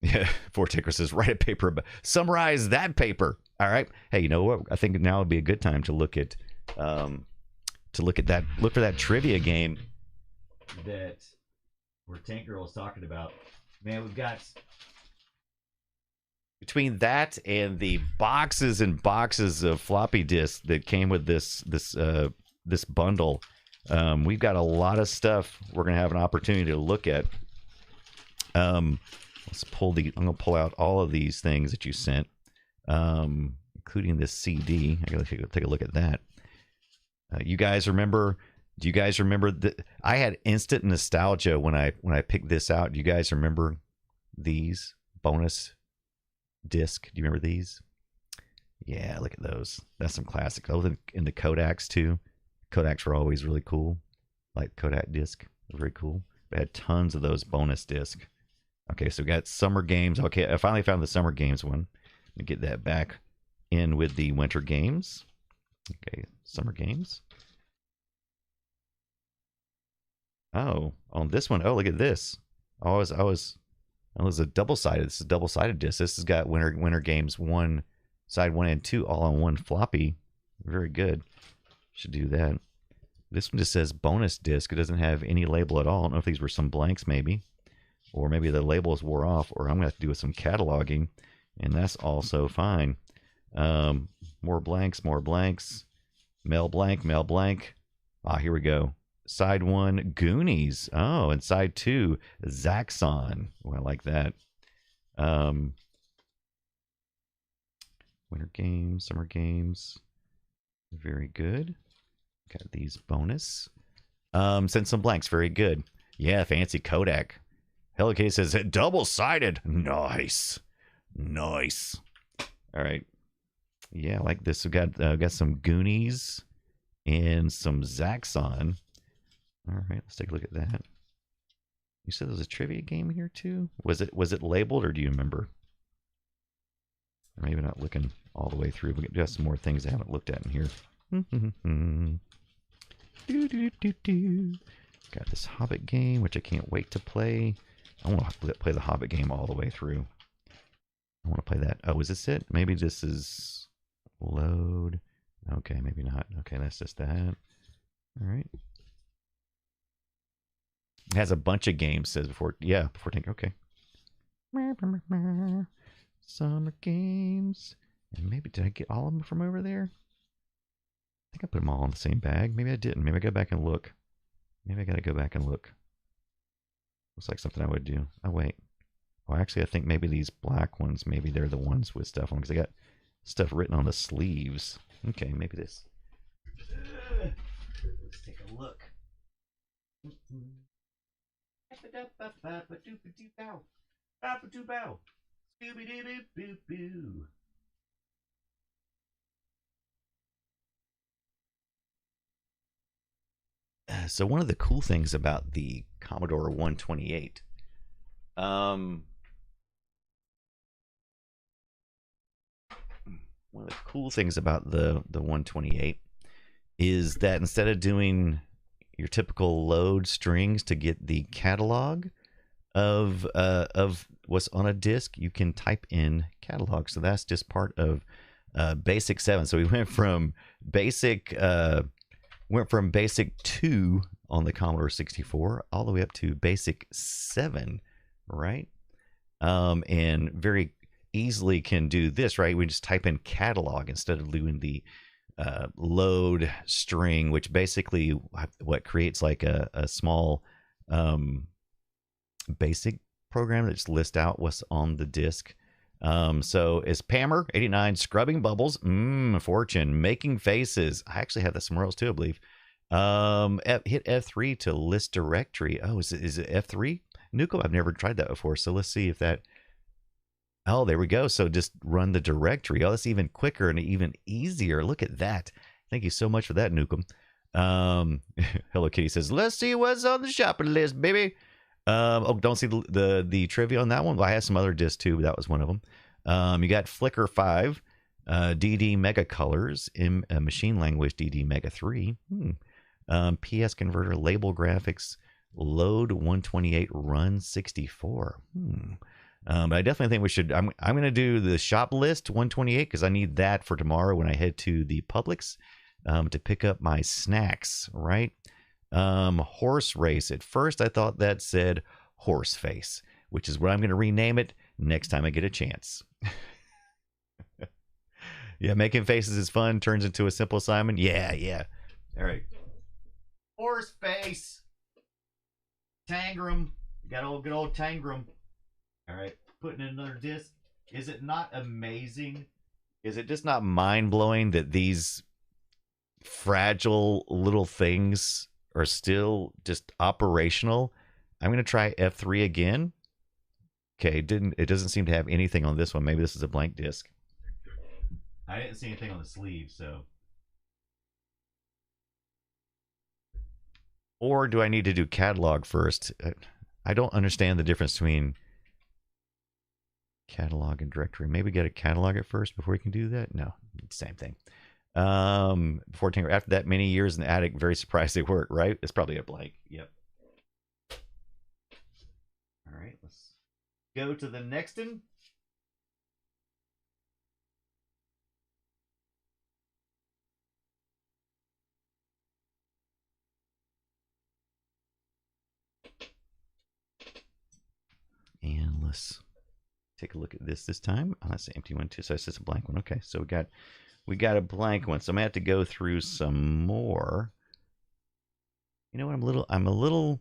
Yeah, Fort Tinker says, write a paper, summarize that paper. All right. Hey, you know what? I think now would be a good time to look at that. Look for that trivia game that Fort Tinker was talking about. Man, we've got between that and the boxes and boxes of floppy disks that came with this bundle. We've got a lot of stuff we're gonna have an opportunity to look at. I'm gonna pull out all of these things that you sent, including this CD. I gotta take a look at that. You guys remember? Do you guys remember that? I had instant nostalgia when I picked this out. Do you guys remember these bonus disc? Do you remember these? Yeah, look at those. That's some classic. Those in the Kodaks too. Kodaks were always really cool. Like Kodak disc, very cool. But I had tons of those bonus disc. Okay, so we got summer games. Okay, I finally found the summer games one. Let me get that back in with the winter games. Okay, summer games. Oh, on this one, oh, look at this. It was a double-sided. This is a double-sided disc. This has got Winter Games 1, side 1 and 2 all on one floppy. Very good. Should do that. This one just says bonus disc. It doesn't have any label at all. I don't know if these were some blanks maybe. Or maybe the labels wore off. Or I'm going to have to do some cataloging. And that's also fine. More blanks, more blanks. Mail blank, mail blank. Ah, here we go. Side 1, Goonies. Oh, and side 2, Zaxxon. Oh, I like that. Winter Games, Summer Games. Very good. Got these bonus. Send some blanks. Very good. Yeah, fancy Kodak. Hello Kitty says, double-sided. Nice. Nice. All right. Yeah, I like this. We got some Goonies and some Zaxxon. All right, let's take a look at that. You said there was a trivia game here too? Was it labeled, or do you remember? Or maybe not looking all the way through. We got some more things I haven't looked at in here. Got this Hobbit game, which I can't wait to play. I want to play the Hobbit game all the way through. I want to play that. Oh, is this it? Maybe this is load. Okay, maybe not. Okay, that's just that. All right. It has a bunch of games, says before. Yeah, before take. Okay. Summer games. And maybe, did I get all of them from over there? I think I put them all in the same bag. Maybe I didn't. Maybe I go back and look. Maybe I got to go back and look. Looks like something I would do. Oh, wait. Well, actually, I think maybe these black ones, maybe they're the ones with stuff on, because they got stuff written on the sleeves. Okay, maybe this. Let's take a look. So one of the cool things about the Commodore 128, one of the cool things about the 128 is that instead of doing your typical load strings to get the catalog of what's on a disk, you can type in catalog. So that's just part of basic 7. So we went from basic 2 on the Commodore 64 all the way up to basic 7, right? And very easily can do this, right? We just type in catalog instead of doing the load string, which basically what creates like a small basic program that just lists out what's on the disk. So is Pammer 89 scrubbing bubbles? Fortune making faces. I actually have that somewhere else too, I believe. Hit F3 to list directory. Oh, is it F3? Nukem, I've never tried that before. So let's see if that. Oh, there we go. So just run the directory. Oh, that's even quicker and even easier. Look at that. Thank you so much for that, Nukem. Hello Kitty says, let's see what's on the shopping list, baby. Oh, don't see the trivia on that one. Well, I have some other discs too. That was one of them. You got Flickr 5, DD Mega Colors, Machine Language DD Mega 3, PS Converter, Label Graphics, Load 128, Run 64. But I definitely think we should. I'm going to do the shop list 128 because I need that for tomorrow when I head to the Publix to pick up my snacks. Right. Horse race. At first, I thought that said horse face, which is what I'm going to rename it next time I get a chance. Yeah, making faces is fun. Turns into a simple assignment. Yeah. All right. Horse face. Tangram. Got good old Tangram. All right. Putting in another disc. Is it not amazing? Is it just not mind-blowing that these fragile little things are still just operational? I'm going to try F3 again. Okay, it doesn't seem to have anything on this one. Maybe this is a blank disc. I didn't see anything on the sleeve, so. Or do I need to do catalog first? I don't understand the difference between catalog and directory. Maybe get a catalog at first before you can do that? No, same thing. After that many years in the attic, very surprised they work, right? It's probably a blank. Yep. All right, let's go to the next one. And let's take a look at this time. Oh, that's an empty one too, so it's just a blank one. Okay, so we got a blank one. So I'm gonna have to go through some more. You know what? I'm a little.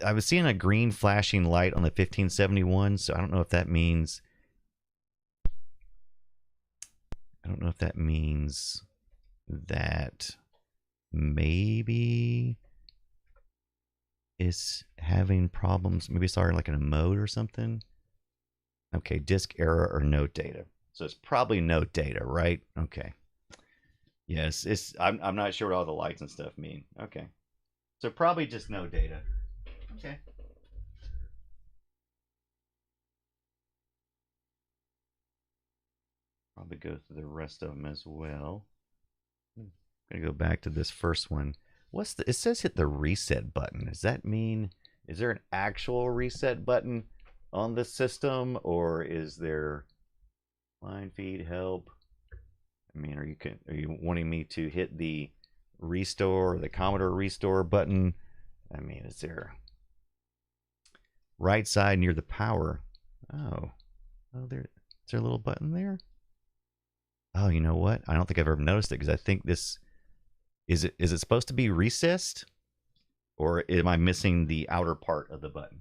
I was seeing a green flashing light on the 1571, so I don't know if that means. I don't know if that means that maybe it's having problems. Maybe it's already like in a mode or something. Okay, disk error or no data. So it's probably no data, right? Okay. Yes, I'm not sure what all the lights and stuff mean. Okay. So probably just no data. Okay. Probably go through the rest of them as well. I'm gonna go back to this first one. It says hit the reset button. Does that mean, is there an actual reset button on the system, or is there line feed help? I mean, are you wanting me to hit the restore, the Commodore restore button? I mean, is there right side near the power? Oh, is there a little button there? Oh, you know what? I don't think I've ever noticed it, because I think this is it supposed to be recessed, or am I missing the outer part of the button?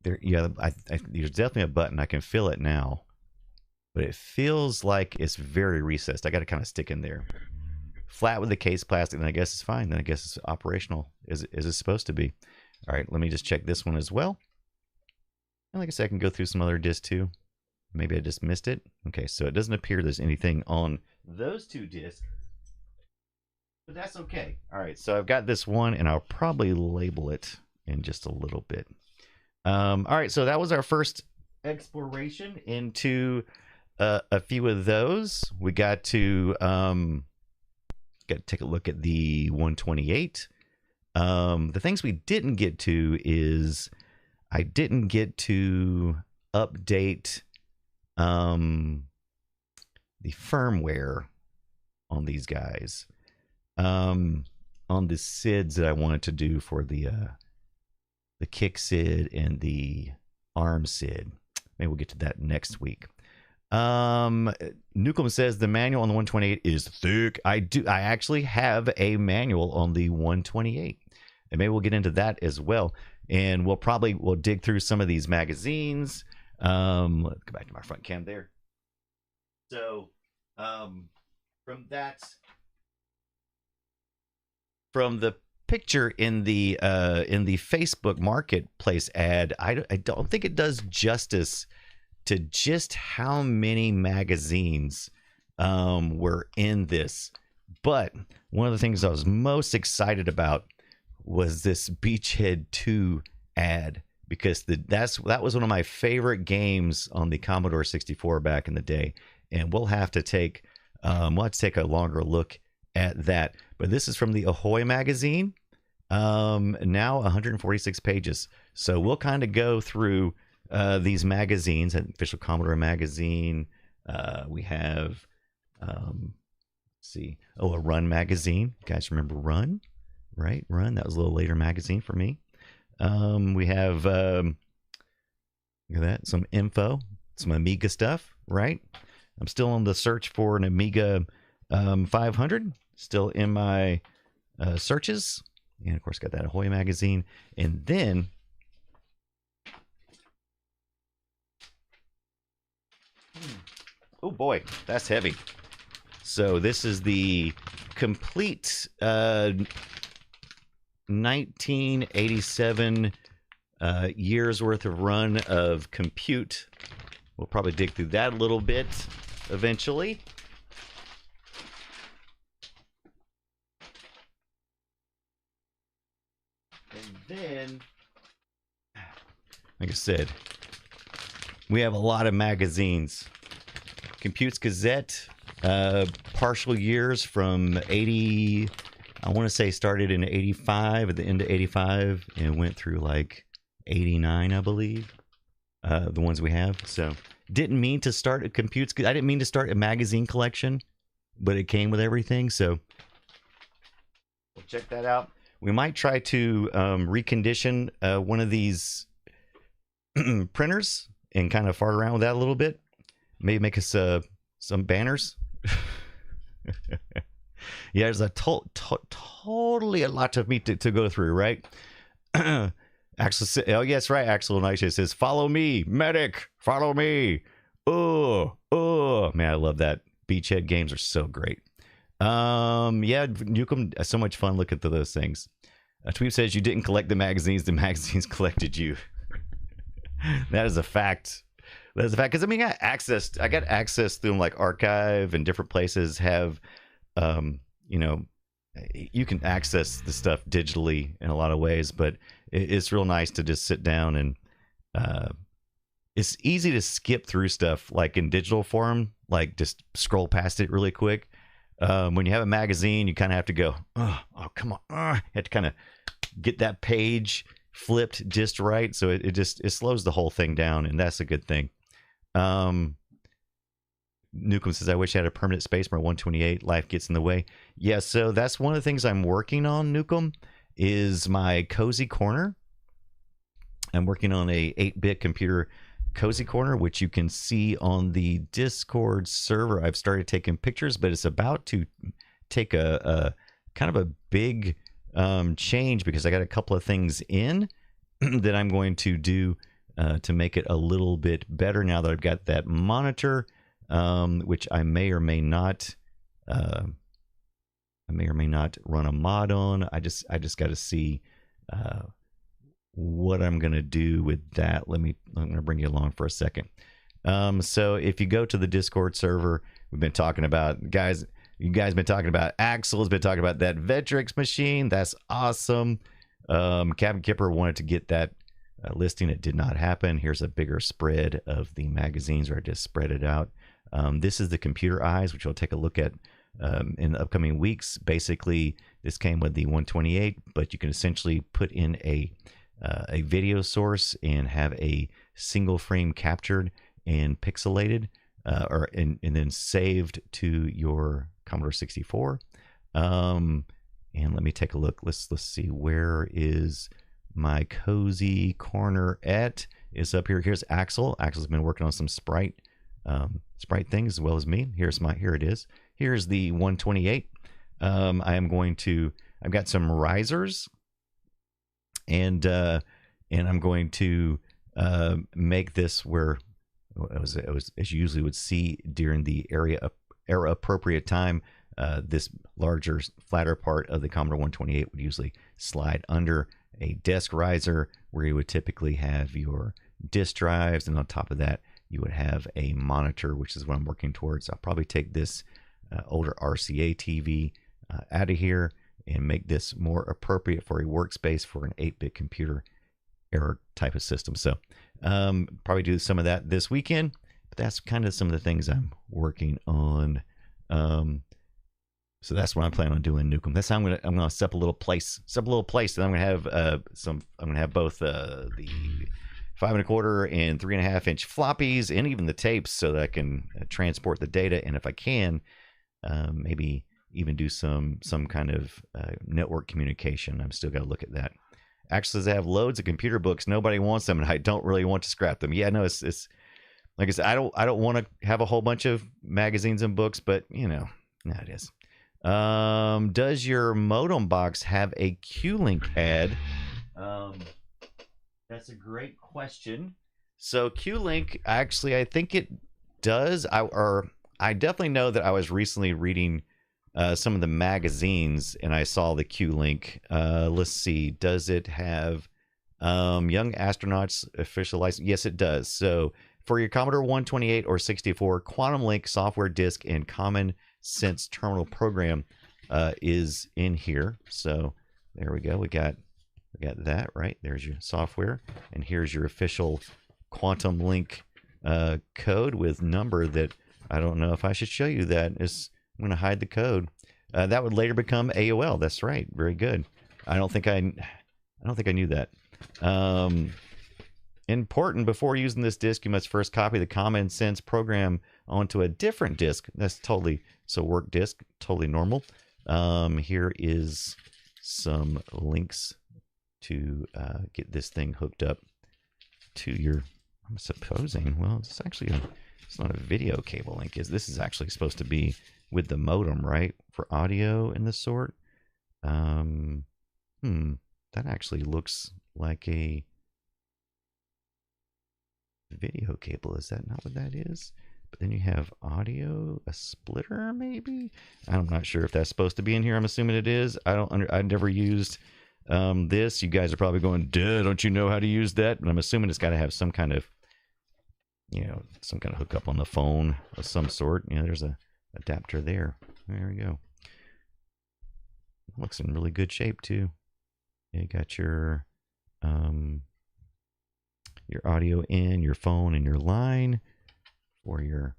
There, yeah, there's definitely a button. I can feel it now, but it feels like it's very recessed. I got to kind of stick in there. Flat with the case plastic, then I guess it's fine. Then I guess it's operational as it's supposed to be. All right, let me just check this one as well. And like I said, I can go through some other discs too. Maybe I just missed it. Okay, so it doesn't appear there's anything on those two discs, but that's okay. All right, so I've got this one, and I'll probably label it in just a little bit. All right, so that was our first exploration into a few of those. We got to take a look at the 128. The things we didn't get to is I didn't get to update the firmware on these guys, on the SIDs that I wanted to do for the Kick SID and the ARMsid. Maybe we'll get to that next week. Nukem says the manual on the 128 is thick. I actually have a manual on the 128, and maybe we'll get into that as well. And we'll dig through some of these magazines. Let's go back to my front cam there. So from the picture in the Facebook Marketplace ad, I don't think it does justice to just how many magazines were in this. But one of the things I was most excited about was this Beachhead 2 ad, because that was one of my favorite games on the Commodore 64 back in the day, and we'll have to take a longer look at that. But this is from the Ahoy magazine. Now 146 pages. So we'll kind of go through these magazines. Official Commodore magazine. We have, a Run magazine. You guys remember Run? Right? Run. That was a little later magazine for me. We have, look at that, some info, some Amiga stuff, right? I'm still on the search for an Amiga 500. Still in my searches. And of course, got that Ahoy magazine. And then oh boy, that's heavy. So this is the complete 1987 years worth of run of Compute. We'll probably dig through that a little bit eventually. And then, like I said, we have a lot of magazines. Compute's Gazette, Partial years from 80, I want to say started in 85, at the end of 85, and went through like 89, I believe. The ones we have. So didn't mean to start a computes. I didn't mean to start a magazine collection, but it came with everything. So we'll check that out. We might try to recondition one of these printers and kind of fart around with that a little bit. Maybe make us some banners. Yeah, there's a totally a lot of meat to go through, right? Axel, oh yes, right. Axel Nisha says, "Follow me, medic. Follow me." Oh, man, I love that. Beachhead games are so great. Yeah, Nukem, so much fun looking through those things. A tweet says, "You didn't collect the magazines magazines collected you." That is a fact. That is a fact, because I mean, I got access through them, like Archive and different places have, you know, you can access the stuff digitally in a lot of ways, but it's real nice to just sit down and it's easy to skip through stuff like in digital form, like just scroll past it really quick. When you have a magazine, you kind of have to go, oh come on, you have to kind of get that page flipped just right, so it slows the whole thing down, and that's a good thing. Nukem says, "I wish I had a permanent space for 128. Life gets in the way." Yeah, so that's one of the things I'm working on, Nukem, is my cozy corner. I'm working on a 8-bit computer cozy corner, which you can see on the Discord server. I've started taking pictures, but it's about to take a kind of a big change, because I got a couple of things in that I'm going to do to make it a little bit better now that I've got that monitor, which I may or may not run a mod on. I just got to see what I'm gonna do with that. I'm gonna bring you along for a second. So if you go to the Discord server, we've been talking about, you guys been talking about, Axel's been talking about that Vectrex machine. That's awesome. Captain Kipper wanted to get that listing. It did not happen. Here's a bigger spread of the magazines, where I just spread it out. This is the computer eyes, which we'll take a look at in the upcoming weeks. Basically, this came with the 128, but you can essentially put in a video source and have a single frame captured and pixelated, and then saved to your Commodore 64. And let me take a look. Let's see, where is my cozy corner at? Is up here. Here's Axel. Axel's been working on some Sprite things as well as me. Here it is. Here's the 128. I've got some risers, and I'm going to make this where it was as you usually would see during the era appropriate time. This larger, flatter part of the Commodore 128 would usually slide under a desk riser, where you would typically have your disk drives, and on top of that you would have a monitor, which is what I'm working towards. I'll probably take this older RCA TV out of here and make this more appropriate for a workspace for an 8-bit computer era type of system. So probably do some of that this weekend, but that's kind of some of the things I'm working on. So that's what I'm planning on doing, Nukem. That's how I'm gonna set up a little place. And I'm gonna have I'm gonna have both the 5 1/4 and 3.5 inch floppies, and even the tapes, so that I can transport the data. And if I can, maybe even do some kind of network communication. I'm still got to look at that. Actually, I have loads of computer books. Nobody wants them, and I don't really want to scrap them. Yeah, no, it's like I said, I don't want to have a whole bunch of magazines and books, but you know, no, it is. Does your modem box have a Q-Link ad? That's a great question. So Q-Link, actually, I think it does. I definitely know that I was recently reading some of the magazines, and I saw the Q-Link. Let's see. Does it have Young Astronauts official license? Yes, it does. So for your Commodore 128 or 64, Quantum Link software disk and Common Sense terminal program is in here. So there we go. We got that right. There's your software, and here's your official Quantum Link code with number that I don't know if I should show you that. I'm going to hide the code. That would later become AOL. That's right. Very good. I don't think I knew that. Important, before using this disk, you must first copy the Common Sense program onto a different disk. That's totally, so work disk, totally normal. Here is some links to get this thing hooked up to your, I'm supposing, well, it's actually it's not a video cable link. This is actually supposed to be with the modem, right? For audio and the sort. That actually looks like a video cable. Is that not what that is? But then you have audio, a splitter maybe? I'm not sure if that's supposed to be in here. I'm assuming it is. I've never used this. You guys are probably going, duh, don't you know how to use that? And I'm assuming it's got to have some kind of, some kind of hookup on the phone of some sort. There's a adapter there. There we go. Looks in really good shape too. You got your audio in, your phone, and your line for your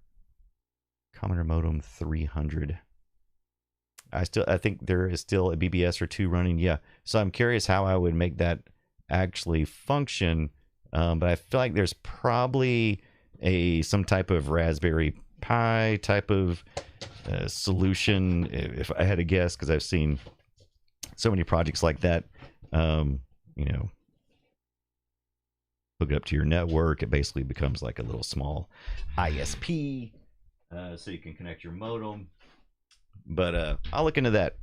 Commodore modem 300. I think there is still a BBS or two running. Yeah, so I'm curious how I would make that actually function. But I feel like there's probably some type of Raspberry Pi type of solution, if I had to guess, because I've seen so many projects like that. Hook it up to your network. It basically becomes like a little small ISP, so you can connect your modem. But I'll look into that.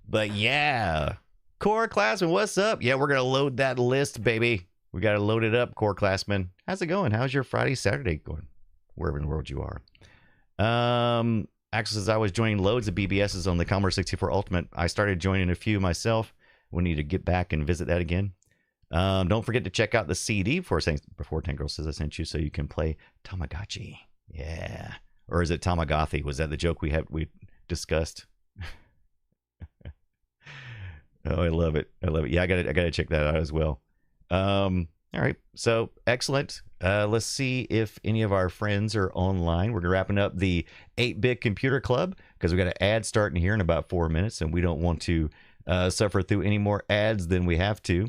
But yeah, Core Classman, what's up? Yeah, we're gonna load that list, baby. We gotta load it up, Core Classman. How's it going? How's your Friday, Saturday going? Wherever in the world you are. Actually, as I was joining loads of BBSs on the Commodore 64 Ultimate, I started joining a few myself. We need to get back and visit that again. Don't forget to check out the CD before Tank Girl Says I Sent You, so you can play Tamagotchi. Yeah. Or is it Tamagotchi? Was that the joke we discussed? Oh, I love it. I love it. Yeah, I gotta check that out as well. All right. So excellent. Let's see if any of our friends are online. We're wrapping up the 8-Bit Computer Club because we got an ad starting here in about 4 minutes, and we don't want to suffer through any more ads than we have to.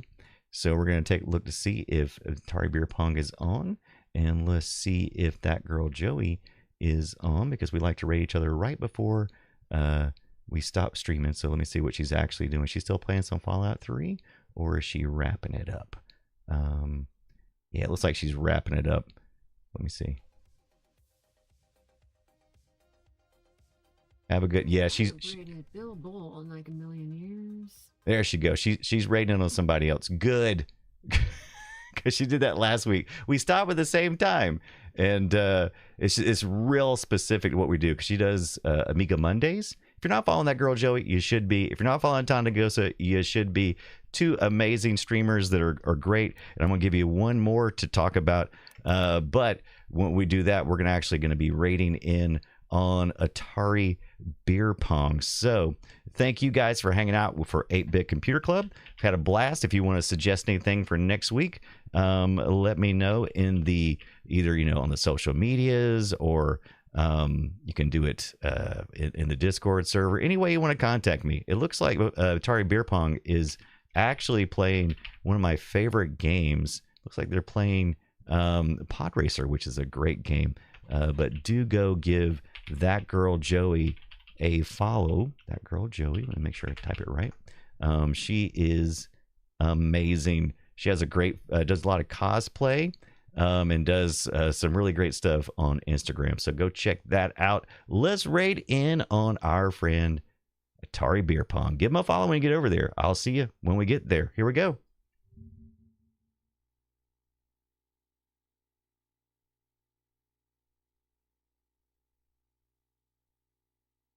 So we're going to take a look to see if Atari Beer Pong is on, and let's see if that girl Joey is on, because we like to rate each other right before we stop streaming. So let me see what she's actually doing. She's still playing some Fallout 3, or is she wrapping it up? Yeah, it looks like she's wrapping it up. Let me see. Have a good, yeah, she's Bill Bull on like a million years. There she goes. She's rating on somebody else. Good. Because she did that last week. We stopped at the same time. And it's real specific to what we do. Because she does Amiga Mondays. If you're not following that girl, Joey, you should be. If you're not following Tandagosa, you should be. Two amazing streamers that are great. And I'm going to give you one more to talk about. But when we do that, we're going to be rating in on Atari Beer Pong. So thank you guys for hanging out for 8-Bit Computer Club. Had a blast. If you want to suggest anything for next week, let me know in the either on the social medias, or you can do it in the Discord server. Any way you want to contact me. It looks like Atari Beer Pong is actually playing one of my favorite games. Looks like they're playing Pod Racer, which is a great game. But do go give that girl Joey a follow. That girl Joey, let me make sure I type it right. She is amazing. She has a great, does a lot of cosplay, and does some really great stuff on Instagram. So go check that out. Let's raid in on our friend Atari Beer Pong. Give him a follow when you get over there. I'll see you when we get there. Here we go.